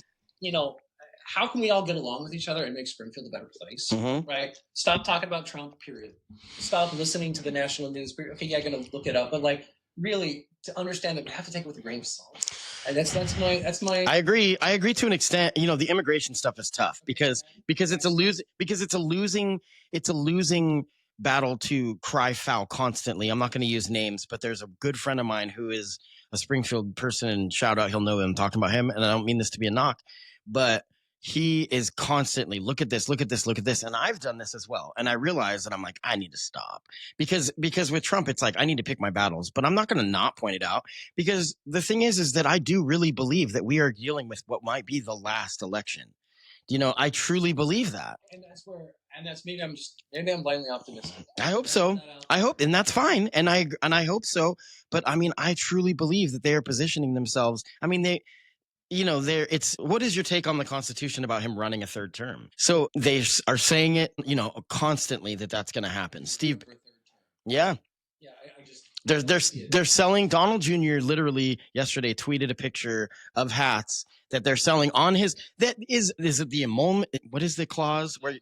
How can we all get along with each other and make Springfield a better place, right? Stop talking about Trump, period. Stop listening to the national news. Okay, yeah, I'm going to look it up, but like really to understand that we have to take it with a grain of salt. And that's my. I agree to an extent. The immigration stuff is tough because it's a losing battle to cry foul constantly. I'm not going to use names, but there's a good friend of mine who is a Springfield person, and shout out, he'll know I'm talking about him. And I don't mean this to be a knock, but he is constantly look at this. And I've done this as well. And I realize that I'm like, I need to stop because with Trump, it's like, I need to pick my battles, but I'm not going to not point it out because the thing is that I do really believe that we are dealing with what might be the last election. I truly believe that. And that's maybe I'm blindly optimistic. I hope so. And that's fine. And I hope so. But I mean, I truly believe that they are positioning themselves. I mean, what is your take on the Constitution about him running a third term? So they are saying it, constantly that's going to happen. Steve. Yeah. Yeah. I just. They're selling. Donald Jr. literally yesterday tweeted a picture of hats that they're selling on his. That is it the emolument? What is the clause where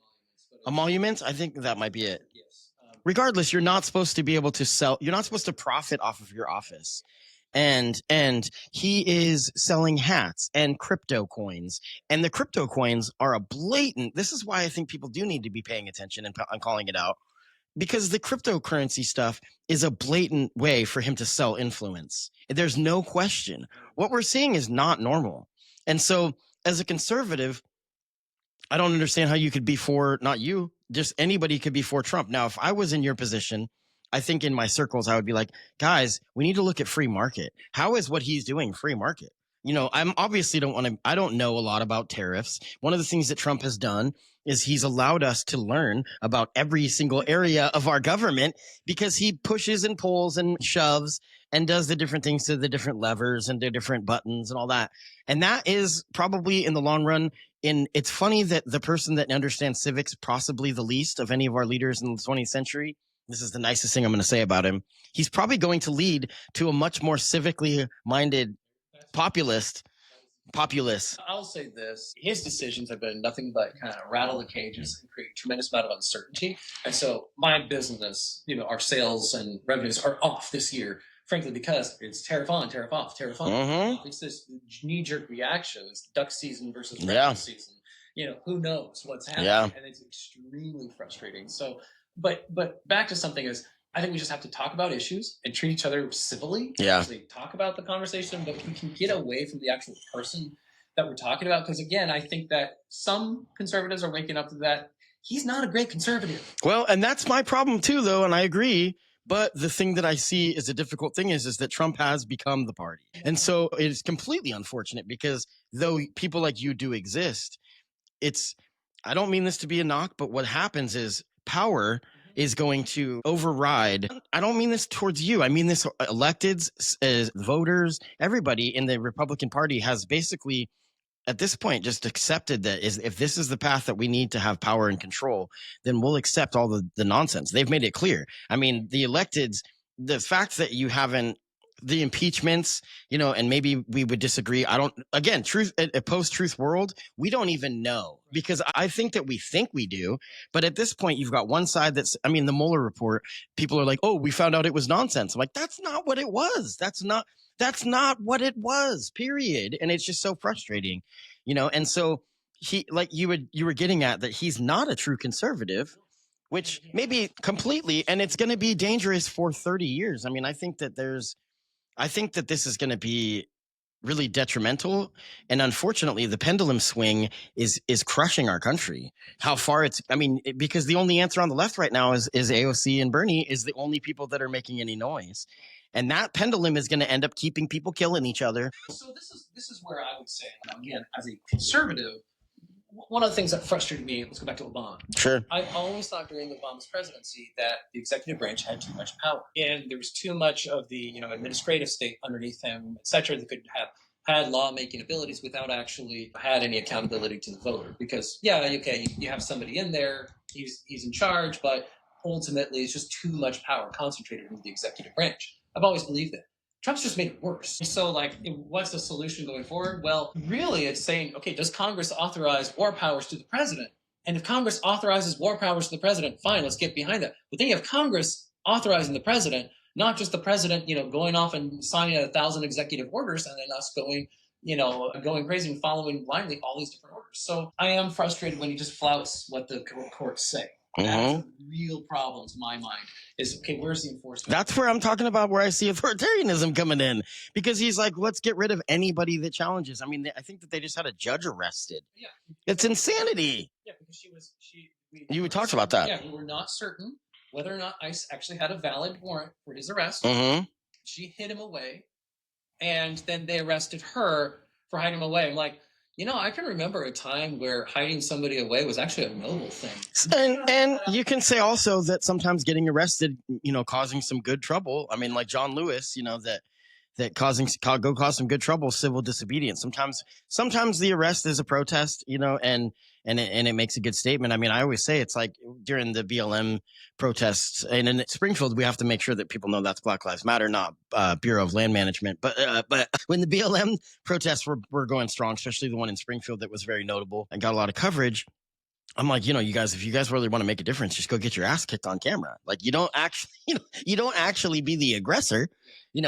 emoluments? I think that might be it. Yes. Regardless, you're not supposed to be able to sell. You're not supposed to profit off of your office. And he is selling hats and crypto coins, and the crypto coins are a blatant. This is why I think people do need to be paying attention and calling it out. Because the cryptocurrency stuff is a blatant way for him to sell influence. There's no question. What we're seeing is not normal. And so as a conservative, I don't understand how you could be for, not you, just anybody could be for Trump. Now, if I was in your position, I think in my circles, I would be like, guys, we need to look at free market. How is what he's doing free market? I'm obviously I don't know a lot about tariffs. One of the things that Trump has done is he's allowed us to learn about every single area of our government because he pushes and pulls and shoves and does the different things to the different levers and the different buttons and all that. And that is probably in the long run. It's funny that the person that understands civics possibly the least of any of our leaders in the 20th century, this is the nicest thing I'm going to say about him, he's probably going to lead to a much more civically minded populace. I'll say this: his decisions have been nothing but kind of rattle the cages and create a tremendous amount of uncertainty. And so, my business, our sales and revenues are off this year, frankly, because it's tariff on, tariff off, tariff on. Mm-hmm. It's this knee-jerk reaction. It's duck season versus rabbit season. Who knows what's happening, and it's extremely frustrating. So, but back to something is, I think we just have to talk about issues and treat each other civilly. Yeah. Actually talk about the conversation, but we can get away from the actual person that we're talking about. Because again, I think that some conservatives are waking up to that. He's not a great conservative. Well, and that's my problem too, though, and I agree. But the thing that I see is a difficult thing is that Trump has become the party. And so it is completely unfortunate because though people like you do exist, I don't mean this to be a knock, but what happens is power is going to override. I don't mean this towards you. I mean this electeds, voters, everybody in the Republican Party has basically, at this point, just accepted that if this is the path that we need to have power and control, then we'll accept all the nonsense. They've made it clear. I mean, the electeds, the fact that you haven't, the impeachments, and maybe we would disagree. A post-truth world, we don't even know because I think that we think we do. But at this point, you've got one side the Mueller report, people are like, oh, we found out it was nonsense. I'm like, that's not what it was. That's not what it was, period. And it's just so frustrating, and so he, like you were getting at, that he's not a true conservative, which maybe completely, and it's going to be dangerous for 30 years. I mean, I think that this is going to be really detrimental. And unfortunately, the pendulum swing is crushing our country. How far because the only answer on the left right now is AOC and Bernie is the only people that are making any noise. And that pendulum is going to end up keeping people killing each other. So this is where I would say, again, as a conservative, one of the things that frustrated me, let's go back to Obama. Sure. I always thought during Obama's presidency that the executive branch had too much power. And there was too much of the administrative state underneath him, et cetera, that could have had lawmaking abilities without actually had any accountability to the voter. Because, you have somebody in there, he's in charge, but ultimately it's just too much power concentrated in the executive branch. I've always believed that. Trump's just made it worse. So, what's the solution going forward? Well, really, it's saying, okay, does Congress authorize war powers to the president? And if Congress authorizes war powers to the president, fine, let's get behind that. But then you have Congress authorizing the president, not just the president, going off and signing 1,000 executive orders and then us going crazy and following blindly all these different orders. So I am frustrated when he just flouts what the courts say. That's a real problem to my mind. Is, okay, where's the enforcement? That's where I'm talking about, where I see authoritarianism coming in, because he's like, let's get rid of anybody that challenges. I mean, I think that they just had a judge arrested. Yeah, it's insanity. Yeah, because you talked about that. Yeah, we were not certain whether or not ICE actually had a valid warrant for his arrest. She hid him away, and then they arrested her for hiding him away. I'm like, I can remember a time where hiding somebody away was actually a noble thing. And you can say also that sometimes getting arrested, causing some good trouble. I mean, like John Lewis, that cause some good trouble, civil disobedience. Sometimes the arrest is a protest, and it makes a good statement. I mean, I always say it's like during the BLM protests, and in Springfield, we have to make sure that people know that's Black Lives Matter, not Bureau of Land Management. But when the BLM protests were going strong, especially the one in Springfield that was very notable and got a lot of coverage, I'm like, you guys, if you guys really want to make a difference, just go get your ass kicked on camera. Like, you don't actually be the aggressor,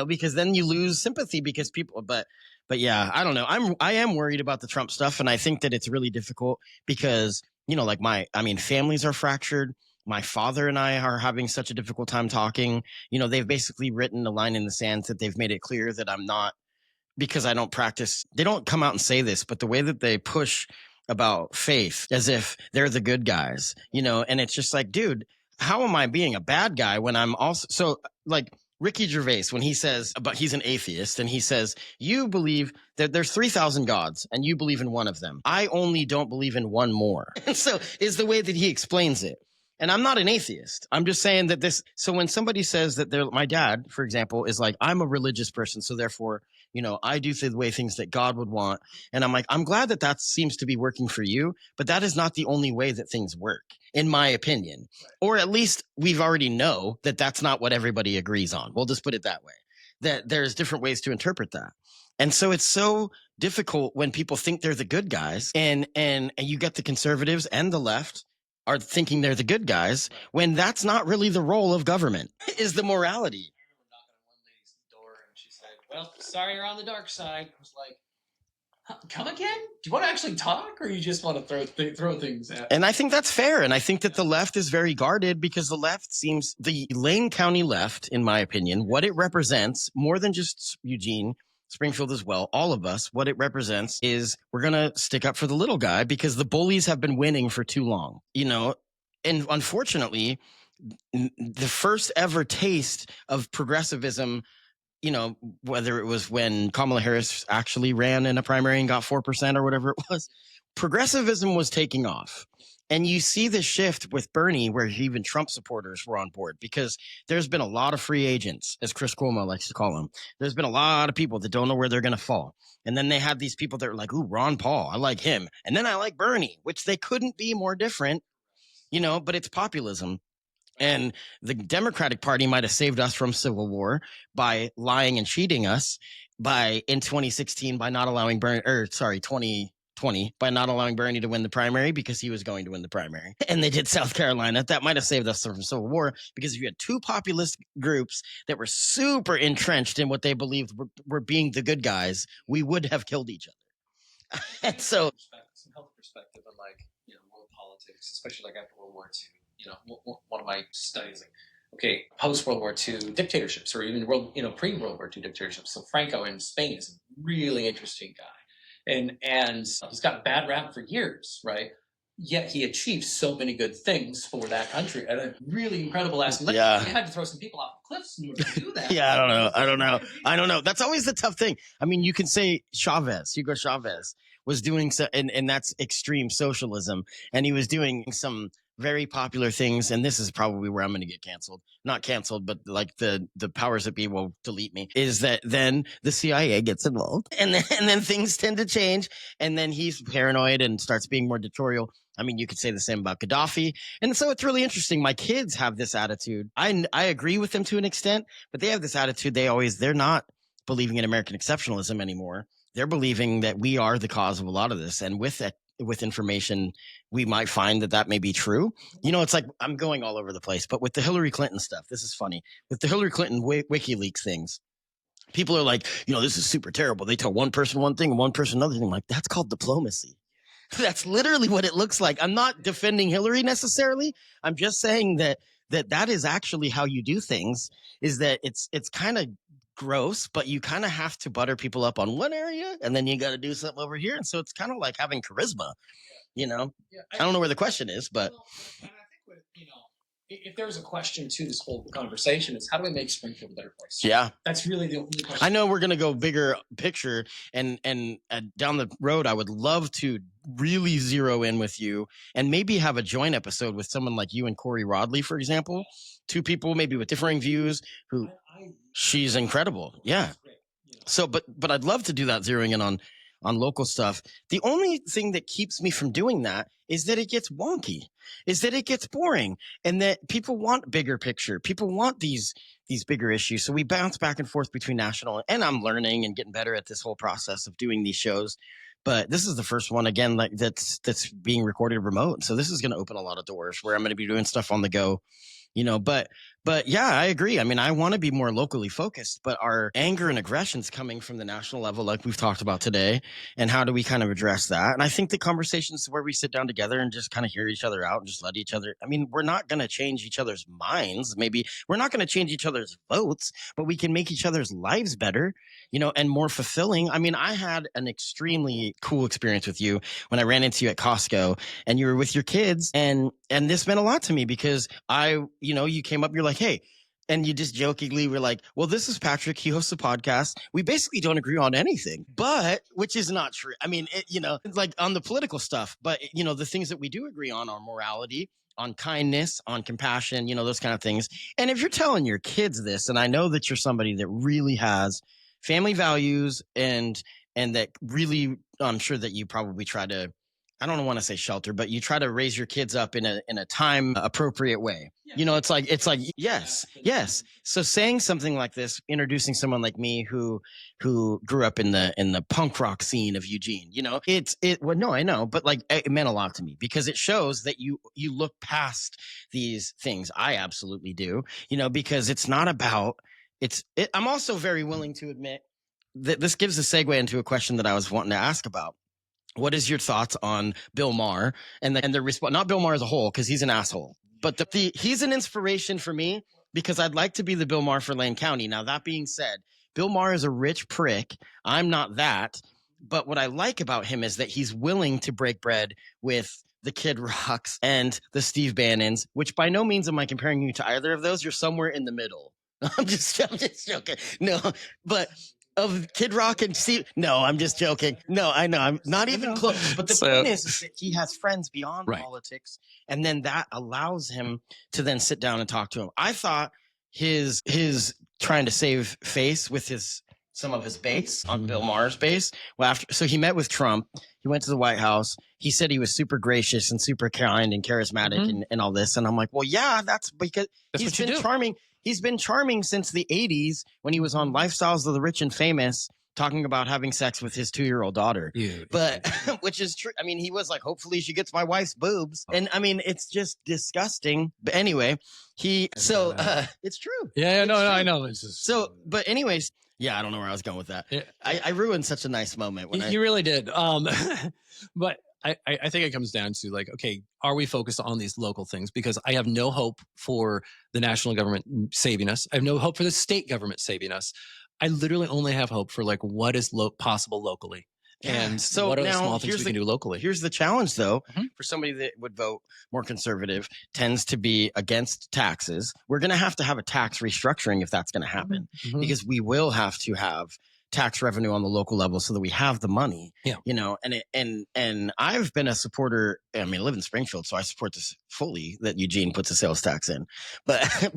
because then you lose sympathy because people. But yeah, I don't know. I am worried about the Trump stuff, and I think that it's really difficult because families are fractured. My father and I are having such a difficult time talking. They've basically written a line in the sand that they've made it clear that I'm not, because I don't practice. They don't come out and say this, but the way that they push about faith as if they're the good guys, and it's just like, dude, how am I being a bad guy when I'm also so, like, Ricky Gervais, when he says about he's an atheist and he says, you believe that there's 3,000 gods and you believe in one of them. I only don't believe in one more. And so is the way that he explains it. And I'm not an atheist. I'm just saying that this. So when somebody says that my dad, for example, is like, I'm a religious person. So therefore, I do the way things that God would want. And I'm like, I'm glad that seems to be working for you. But that is not the only way that things work, in my opinion. Or at least we've already know that that's not what everybody agrees on. We'll just put it that way, that there's different ways to interpret that. And so it's so difficult when people think they're the good guys and you get the conservatives and the left are thinking they're the good guys when that's not really the role of government, is the morality. I remember knocking on one lady's door and she said, well, sorry, you're on the dark side. I was like, come again? Do you want to actually talk or you just want to throw things at me? And I think that's fair. And I think that the left is very guarded because the left seems, the Lane County left, in my opinion, what it represents more than just Eugene, Springfield as well, all of us, what it represents is we're going to stick up for the little guy because the bullies have been winning for too long, and unfortunately, the first ever taste of progressivism, whether it was when Kamala Harris actually ran in a primary and got 4% or whatever it was, progressivism was taking off. And you see the shift with Bernie where even Trump supporters were on board because there's been a lot of free agents, as Chris Cuomo likes to call them. There's been a lot of people that don't know where they're going to fall. And then they had these people that were like, ooh, Ron Paul, I like him. And then I like Bernie, which they couldn't be more different, but it's populism. And the Democratic Party might have saved us from civil war by lying and cheating us in 2016 by not allowing 2020 by not allowing Bernie to win the primary because he was going to win the primary. And they did South Carolina. That might have saved us from civil war because if you had two populist groups that were super entrenched in what they believed were being the good guys, we would have killed each other. And so some health perspective on world politics, especially after World War II. One of my studies, okay, post World War II dictatorships, or even pre World War II dictatorships. So Franco in Spain is a really interesting guy, and he's got a bad rap for years, right? Yet he achieved so many good things for that country at a really incredible ass. Yeah, he had to throw some people off the cliffs in order to do that. Yeah, I don't know. That's always the tough thing. I mean, you can say Hugo Chavez was doing so, and that's extreme socialism, and he was doing some very popular things, and this is probably where I'm going to get canceled. Not canceled, but like the powers that be will delete me. Is that then the CIA gets involved, and then things tend to change, and then he's paranoid and starts being more dictatorial. I mean, you could say the same about Gaddafi, and so it's really interesting. My kids have this attitude. I agree with them to an extent, but they have this attitude. They're not believing in American exceptionalism anymore. They're believing that we are the cause of a lot of this, and with information, we might find that may be true. It's like I'm going all over the place, but with the Hillary Clinton stuff, this is funny. With the Hillary Clinton WikiLeaks things, people are like, this is super terrible. They tell one person one thing and one person another thing. I'm like, that's called diplomacy. That's literally what it looks like. I'm not defending Hillary necessarily. I'm just saying that is actually how you do things, is that it's kind of gross, but you kind of have to butter people up on one area and then you got to do something over here. And so it's kind of like having charisma, I don't know where the question is, but. Well, and I think if there's a question to this whole conversation, is how do we make Springfield a better place? Yeah. That's really the only question. I know we're going to go bigger picture and down the road, I would love to really zero in with you and maybe have a joint episode with someone like you and Corey Rodley, for example, two people maybe with differing views who she's incredible. Yeah. So, but I'd love to do that, zeroing in on local stuff. The only thing that keeps me from doing that is that it gets wonky, is that it gets boring, and that people want bigger picture. People want these bigger issues. So we bounce back and forth between national, and I'm learning and getting better at this whole process of doing these shows. But this is the first one, again, like that's being recorded remote. So this is going to open a lot of doors where I'm going to be doing stuff on the go, but yeah, I agree. I mean, I want to be more locally focused, but our anger and aggression's coming from the national level, like we've talked about today. And how do we kind of address that? And I think the conversations where we sit down together and just kind of hear each other out and just let each other, I mean, we're not going to change each other's minds. Maybe we're not going to change each other's votes, but we can make each other's lives better, and more fulfilling. I mean, I had an extremely cool experience with you when I ran into you at Costco and you were with your kids, and this meant a lot to me because you came up, you're like, hey, and you just jokingly were like, well, this is Patrick. He hosts a podcast. We basically don't agree on anything, but which is not true. I mean, it's like on the political stuff, but the things that we do agree on are morality, on kindness, on compassion, those kind of things. And if you're telling your kids this, and I know that you're somebody that really has family values and that really, I'm sure that you probably try to, I don't want to say shelter, but you try to raise your kids up in a time appropriate way. Yeah. It's like, yes. So saying something like this, introducing someone like me who grew up in the punk rock scene of Eugene, well, no, I know, but like it meant a lot to me because it shows that you look past these things. I absolutely do, because it's not about, I'm also very willing to admit that this gives a segue into a question that I was wanting to ask about. What is your thoughts on Bill Maher and the response? Not Bill Maher as a whole, because he's an asshole, but he's an inspiration for me because I'd like to be the Bill Maher for Lane County. Now, that being said, Bill Maher is a rich prick. I'm not that. But what I like about him is that he's willing to break bread with the Kid Rocks and the Steve Bannons, which by no means am I comparing you to either of those. You're somewhere in the middle. I'm just joking. No, but of Kid Rock and Steve. No, I'm just joking. No, I know. I'm not even close. But the point is that he has friends beyond politics. And then that allows him to then sit down and talk to him. I thought his trying to save face with some of his base on Bill Maher's base. Well, so he met with Trump. He went to the White House. He said he was super gracious and super kind and charismatic and all this. And I'm like, well, yeah, that's because he's been charming. He's been charming since the 80s when he was on Lifestyles of the Rich and Famous talking about having sex with his 2-year-old daughter. But which is true. I mean, he was like, hopefully she gets my wife's boobs. And I mean, it's just disgusting. But anyway, it's true. Yeah, no, I know. But anyways, yeah, I don't know where I was going with that. Yeah. I ruined such a nice moment. You really did. But I think it comes down to like, okay, are we focused on these local things? Because I have no hope for the national government saving us. I have no hope for the state government saving us. I literally only have hope for like what is possible locally. And so what are the small things we can do locally? Here's the challenge, though, for somebody that would vote more conservative, tends to be against taxes. We're going to have a tax restructuring if that's going to happen, because we will have to have tax revenue on the local level so that we have the money, and I've been a supporter. I mean, I live in Springfield, so I support this fully that Eugene puts a sales tax in, but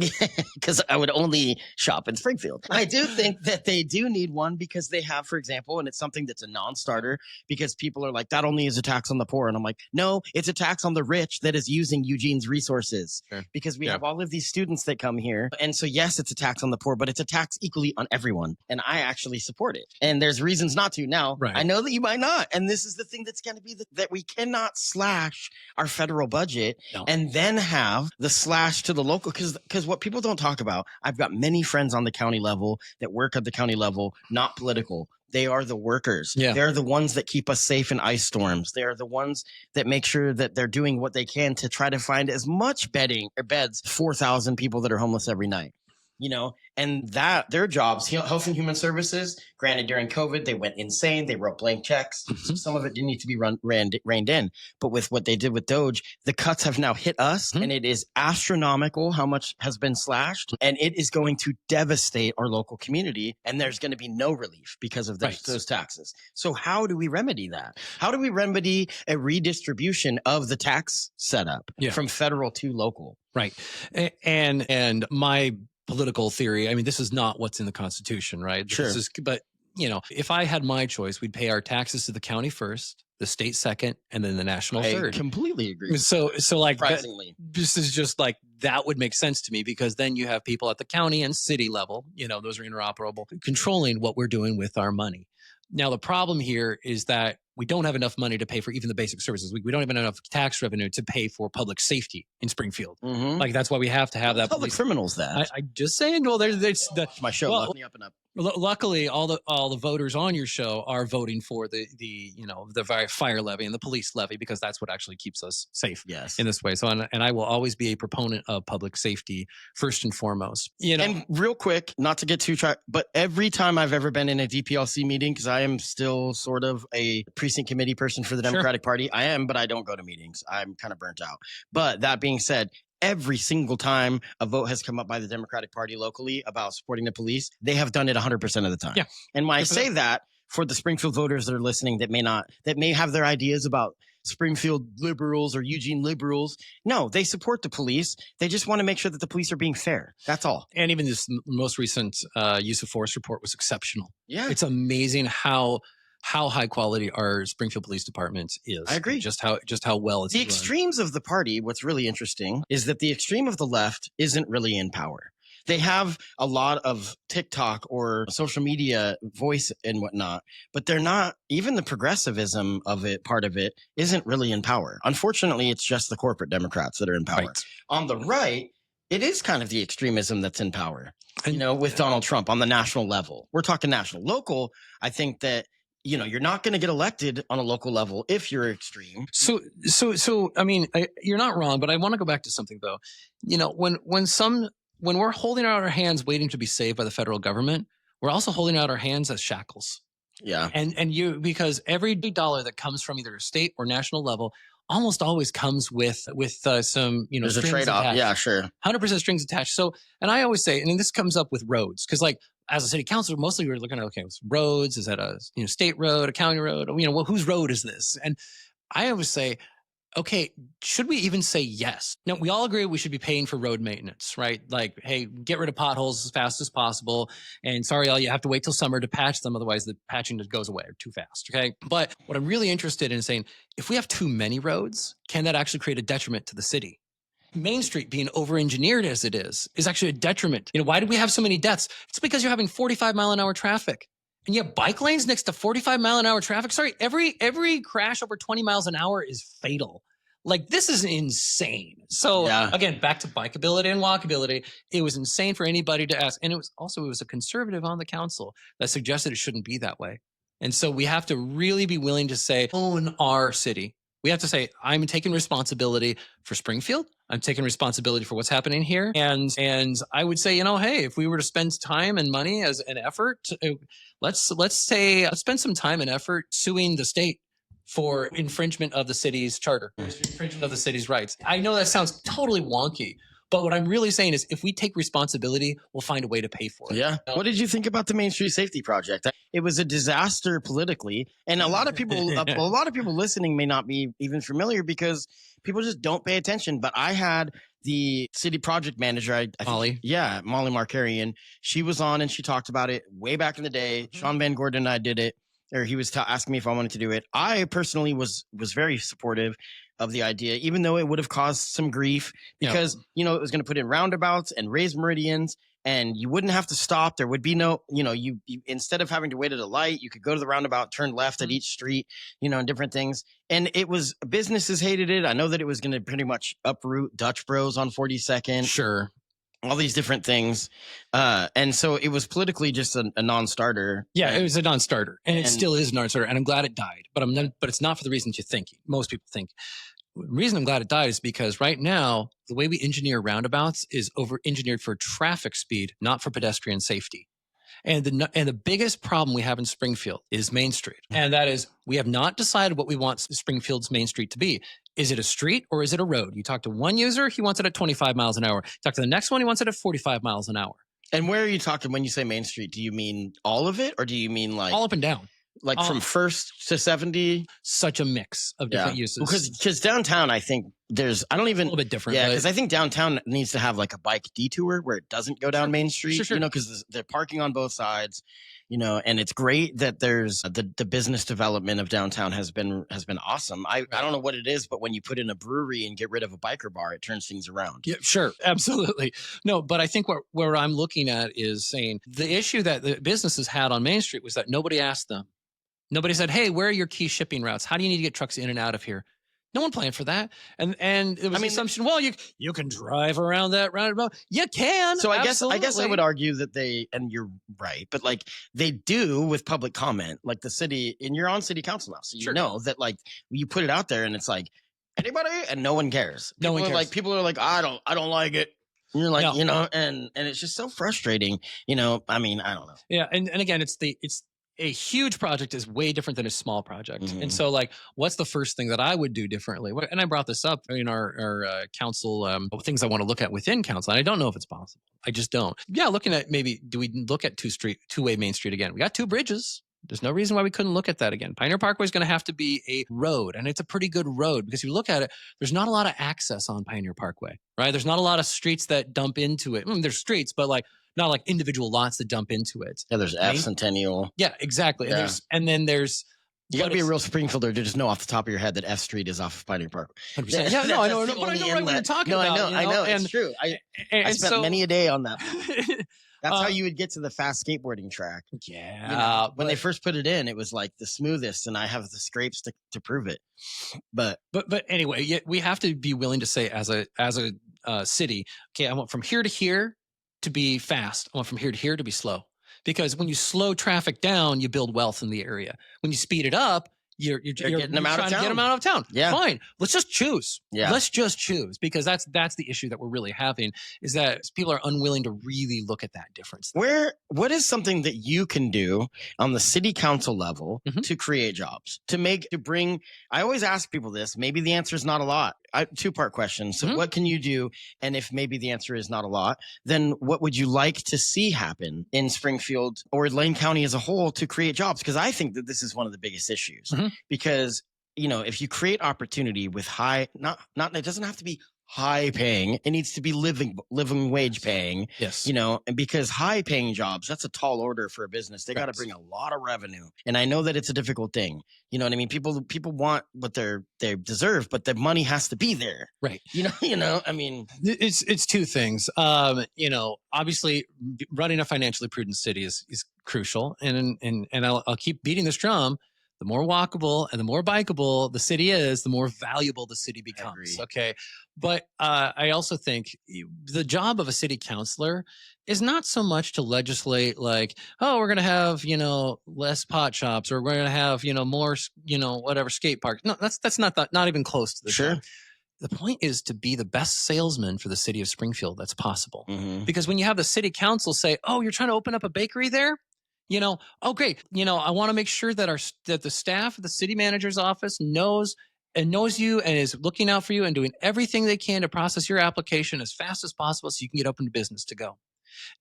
because I would only shop in Springfield. I do think that they do need one because they have, for example, and it's something that's a non-starter because people are like, that only is a tax on the poor. And I'm like, no, it's a tax on the rich that is using Eugene's resources because we have all of these students that come here. And so, yes, it's a tax on the poor, but it's a tax equally on everyone. And I actually support it. And there's reasons not to. Now, I know that you might not. And this is the thing that's going to be that we cannot slash our federal budget and then have the slash to the local. Because what people don't talk about, I've got many friends on the county level that work at the county level, not political. They are the workers. Yeah. They're the ones that keep us safe in ice storms. They are the ones that make sure that they're doing what they can to try to find as much beds, 4,000 people that are homeless every night. And that their jobs, Health and Human Services, granted during COVID, they went insane. They wrote blank checks. So some of it didn't need to be reined in. But with what they did with Doge, the cuts have now hit us and it is astronomical how much has been slashed. And it is going to devastate our local community. And there's going to be no relief because of those taxes. So how do we remedy that? How do we remedy a redistribution of the tax setup from federal to local? Right. And my political theory, I mean, this is not what's in the Constitution, right? Sure. But, if I had my choice, we'd pay our taxes to the county first, the state second, and then the national third. I completely agree. So like, surprisingly, this is just like, that would make sense to me because then you have people at the county and city level, those are interoperable, controlling what we're doing with our money. Now, the problem here is that we don't have enough money to pay for even the basic services. We don't have enough tax revenue to pay for public safety in Springfield. Like, that's why we have to have that. Public criminals, that. I just saying, well, there's my show. Well, up and up. Luckily, all the voters on your show are voting for the fire levy and the police levy because that's what actually keeps us safe in this way. So, and I will always be a proponent of public safety first and foremost. And real quick, not to get too but every time I've ever been in a DPLC meeting, because I am still sort of a precinct committee person for the Democratic Party, I am, but I don't go to meetings. I'm kind of burnt out. But that being said, every single time a vote has come up by the Democratic Party locally about supporting the police, they have done it 100% of the time. Yeah. And when I say that, for the Springfield voters that are listening that may have their ideas about Springfield liberals or Eugene liberals, no, they support the police. They just want to make sure that the police are being fair. That's all. And even this most recent use of force report was exceptional. Yeah. It's amazing how high quality our Springfield Police Department is. I agree. Just how well it's the run. extremes of the party. What's really interesting is that the extreme of the left isn't really in power. They have a lot of TikTok or social media voice and whatnot, but they're not, even the progressivism of it, part of it, isn't really in power. Unfortunately, it's just the corporate Democrats that are in power. Right. On the right, it is kind of the extremism that's in power, with Donald Trump on the national level. We're talking national. Local, I think that, you're not going to get elected on a local level if you're extreme. So, I mean, you're not wrong, but I want to go back to something though. When we're holding out our hands waiting to be saved by the federal government, we're also holding out our hands as shackles. Yeah. Because every dollar that comes from either a state or national level almost always comes with some, there's a trade-off. Attached. Yeah, sure. 100% strings attached. So, and I always say, and this comes up with roads, because like as a city councilor, mostly we're looking at, okay, it's roads. Is that a state road, a county road? Whose road is this? And I always say, okay, should we even say yes? Now, we all agree we should be paying for road maintenance, right? Like, hey, get rid of potholes as fast as possible. And sorry, all you have to wait till summer to patch them. Otherwise, the patching just goes away too fast, okay? But what I'm really interested in is saying, if we have too many roads, can that actually create a detriment to the city? Main Street being over-engineered as it is actually a detriment. Why do we have so many deaths? It's because you're having 45-mile-an-hour traffic. And you have bike lanes next to 45-mile-an-hour traffic. Sorry, every crash over 20 miles an hour is fatal. Like, this is insane. So Again, back to bikeability and walkability, it was insane for anybody to ask. And it was a conservative on the council that suggested it shouldn't be that way. And so we have to really be willing to say, own our city. We have to say, I'm taking responsibility for Springfield. I'm taking responsibility for what's happening here. And I would say, hey, if we were to spend time and money as an effort, let's spend some time and effort suing the state for infringement of the city's charter, infringement of the city's rights. I know that sounds totally wonky, but what I'm really saying is if we take responsibility, we'll find a way to pay for it. Yeah. What did you think about the Main Street Safety Project? It was a disaster politically. And a lot of people listening may not be even familiar because people just don't pay attention. But I had the city project manager, I think, Molly. Yeah, Molly Markarian. She was on and she talked about it way back in the day. Sean Van Gordon and I did it. Or he was asking me if I wanted to do it. I personally was very supportive of the idea, even though it would have caused some grief because, it was going to put in roundabouts and raise meridians and you wouldn't have to stop. There would be no, you instead of having to wait at a light, you could go to the roundabout, turn left at each street, and different things. And businesses hated it. I know that it was going to pretty much uproot Dutch Bros on 42nd. Sure. All these different things. And so it was politically just a non-starter. Yeah, it was a non-starter. And it still is a non-starter. And I'm glad it died. But it's not for the reasons you think. Most people think. The reason I'm glad it died is because right now, the way we engineer roundabouts is over-engineered for traffic speed, not for pedestrian safety. And the biggest problem we have in Springfield is Main Street. And that is, we have not decided what we want Springfield's Main Street to be. Is it a street or is it a road? You talk to one user, he wants it at 25 miles an hour. Talk to the next one, he wants it at 45 miles an hour. And where are you talking when you say Main Street? Do you mean all of it or do you mean like all up and down? Like from 1st to 70? Such a mix of different uses. Because downtown, I think a little bit different. Yeah, because I think downtown needs to have like a bike detour where it doesn't go down Main Street, Sure. Because they're parking on both sides, and it's great that there's the business development of downtown has been awesome. I don't know what it is, but when you put in a brewery and get rid of a biker bar, it turns things around. Yeah, sure. Absolutely. No, but I think where I'm looking at is saying the issue that the businesses had on Main Street was that nobody asked them. Nobody said, hey, where are your key shipping routes? How do you need to get trucks in and out of here? No one planned for that. And it was the assumption, well, you can drive around that roundabout. You can. So I guess I would argue that and you're right, but like they do with public comment, like the city, and you're on city council now. So you know that like you put it out there and it's like, anybody? And no one cares. People are like, I don't like it. And you're like, and it's just so frustrating. I don't know. Yeah. And again, it's a huge project is way different than a small project. Mhm. And so like, what's the first thing that I would do differently? And I brought this up in our council, things I want to look at within council. And I don't know if it's possible. I just don't. Yeah. Looking at maybe, do we look at two-way Main Street again? We got 2 bridges. There's no reason why we couldn't look at that again. Pioneer Parkway is going to have to be a road, and it's a pretty good road because if you look at it, there's not a lot of access on Pioneer Parkway, right? There's not a lot of streets that dump into it. There's streets, but like not like individual lots that dump into it. Yeah, there's Right? F Centennial. Yeah, exactly. Yeah. And then there's You got to be a real Springfielder to just know off the top of your head that F Street is off of Pioneer Park. 100%. Yeah, no, I know, That's the but I only know right what you're inlet. talking No, about. I know. And, It's true. I and spent so, many a day on that. That's how Uh, you would get to the fast skateboarding track. yeah. You know, when they but- first put it in, it was like the smoothest, and I have the scrapes to prove it. But But anyway, we have to be willing to say as a city, okay, I want from here to here to be fast. I want from here to here to be slow. Because when you slow traffic down, you build wealth in the area. When you speed it up, you're getting them out of trying to get town. them out of town. Yeah. Fine. Let's just choose. Yeah. Let's just choose, because that's the issue that we're really having, is that people are unwilling to really look at that difference. what is something that you can do on the city council level Mhm. to create jobs, to bring? I always ask people this. Maybe the answer is not a lot. 2-part question. So Mhm. what can you do? And if maybe the answer is not a lot, then what would you like to see happen in Springfield or Lane County as a whole to create jobs? Because I think that this is one of the biggest issues. Mhm. Because, if you create opportunity with not it doesn't have to be high paying. It needs to be living wage paying, Yes. and because high paying jobs, that's a tall order for a business. They got to Correct. bring a lot of revenue. And I know that it's a difficult thing. You know what I mean? People want what they deserve, but the money has to be there. Right. I mean, It's 2 things. Obviously running a financially prudent city is crucial. And I'll keep beating this drum. The more walkable and the more bikeable the city is, the more valuable the city becomes. agree. Okay. But I also think the job of a city councilor is not so much to legislate like, oh, we're going to have, less pot shops, or we're going to have, more, whatever skate parks. No, that's not even close to the Sure. job. The point is to be the best salesman for the city of Springfield that's possible. mhm. Because when you have the city council say, oh, you're trying to open up a bakery there? Oh, great. I want to make sure that that the staff of the city manager's office knows you and is looking out for you and doing everything they can to process your application as fast as possible so you can get open to business to go.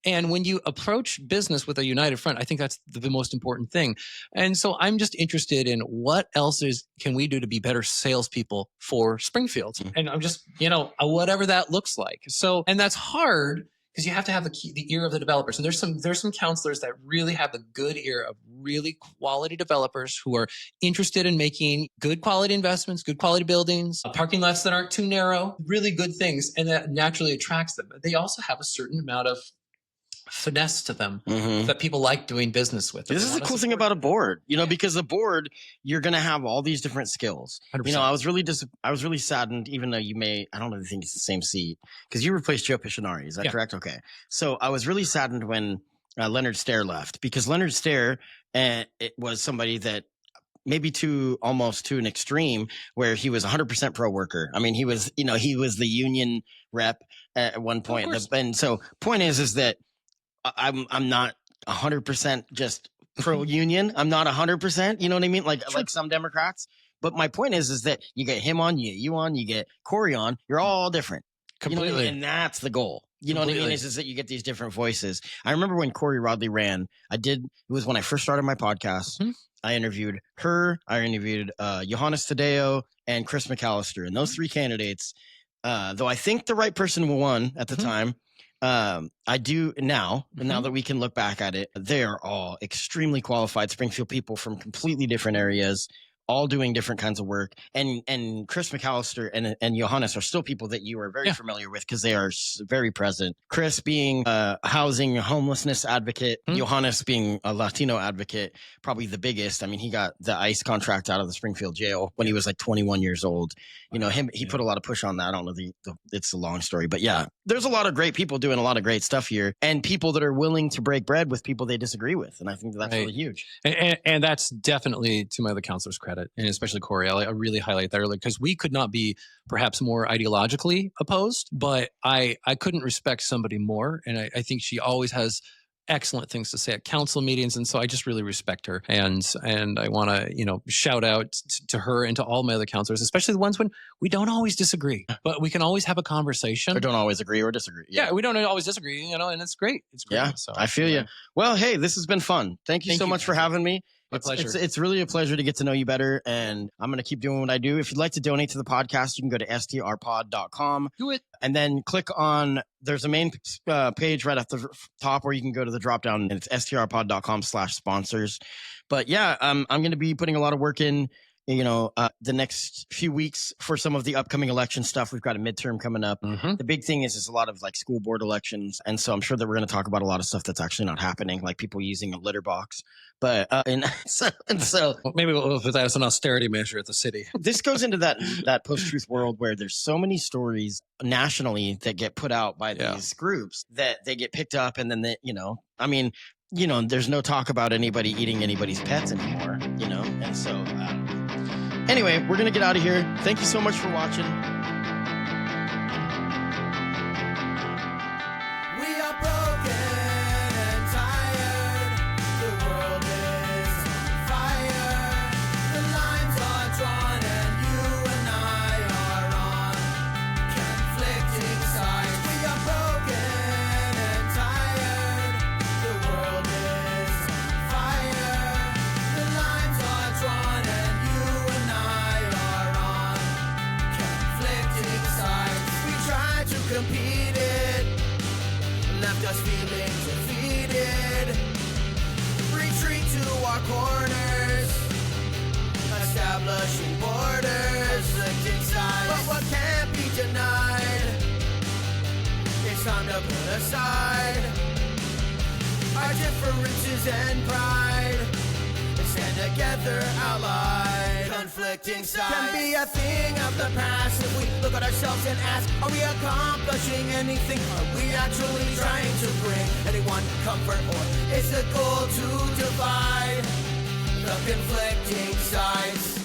And when you approach business with a united front, I think that's the most important thing. And so I'm just interested in what else can we do to be better salespeople for Springfield? Mhm. And I'm just, whatever that looks like. So, and that's hard because you have to have the ear of the developers. And there's some counselors that really have the good ear of really quality developers who are interested in making good quality investments, good quality buildings, parking lots that aren't too narrow, really good things. And that naturally attracts them. They also have a certain amount of finesse to them Mhm. that people like doing business with. This is the cool thing about a board, because a board, you're going to have all these different skills. 100%. I was really saddened, even though I don't really think it's the same seat, because you replaced Joe Pichinari. Is that Yeah. correct? Okay. So I was really saddened when Leonard Stair left, because Leonard Stair, it was somebody that maybe almost to an extreme where he was 100% pro worker. I mean, he was the union rep at one point. course. And so point is that I'm not 100% just pro union. I'm not 100%. You know what I mean? Like some Democrats. But my point is that you get him on, you on, you get Corey on. You're all different. Completely. You know what I mean? And that's the goal. You know what I mean? Completely. Is that you get these different voices. I remember when Corey Rodley ran, it was when I first started my podcast. Mhm. I interviewed her. I interviewed Johannes Tadeo and Chris McAllister. And those 3 candidates, though I think the right person won at the Mhm. time, I do now Mhm. that we can look back at it, they are all extremely qualified Springfield people from completely different areas, all doing different kinds of work. And Chris McAllister and Johannes are still people that you are very Yeah. familiar with because they are very present. Chris being a housing homelessness advocate, Mhm. Johannes being a Latino advocate, probably the biggest. I mean, he got the ICE contract out of the Springfield jail when he was like 21 years old. He put a lot of push on that. I don't know it's a long story, but yeah, there's a lot of great people doing a lot of great stuff here, and people that are willing to break bread with people they disagree with. And I think that's Right. really huge. And that's definitely to my other counselor's credit, and especially Corey. I really highlight that earlier because we could not be perhaps more ideologically opposed, but I couldn't respect somebody more. And I think she always has excellent things to say at council meetings, and so I just really respect her, and I want to shout out to her and to all my other counselors, especially the ones when we don't always disagree, but we can always have a conversation. Or don't always agree or disagree. Yeah, we don't always disagree, and it's great. It's great. Yeah, so I feel you. Well, hey, this has been fun. Thank you so much for having me. My pleasure. It's really a pleasure to get to know you better, and I'm going to keep doing what I do. If you'd like to donate to the podcast, you can go to strpod.com. Do it. And then click on, there's a main page right at the top where you can go to the drop down, and it's strpod.com/sponsors. But yeah, I'm going to be putting a lot of work in, the next few weeks for some of the upcoming election stuff. We've got a midterm coming up. Mm-hmm. The big thing is a lot of like school board elections. And so I'm sure that we're going to talk about a lot of stuff that's actually not happening, like people using a litter box. But so Well, maybe we'll put that as an austerity measure at the city. this goes into that post-truth world where there's so many stories nationally that get put out by these groups that they get picked up, and then there's no talk about anybody eating anybody's pets anymore, and so anyway, we're gonna get out of here. Thank you so much for watching. We are broken and tired. The world is on fire. The lines are drawn and you and I are on conflicting sides. We are broken and tired. The world is on fire. The lines are drawn and you and I are on conflicting sides. We try to compete it, left us feeling defeated. Retreat to our corners, establishing borders, conflicting sides. But what can't be denied, it's time to put aside our differences and pride and stand together allied. Conflicting sides can be a thing of the past if we look at ourselves and ask, are we accomplishing anything? Are we actually trying to bring anyone comfort, or is the goal to divide the conflicting sides?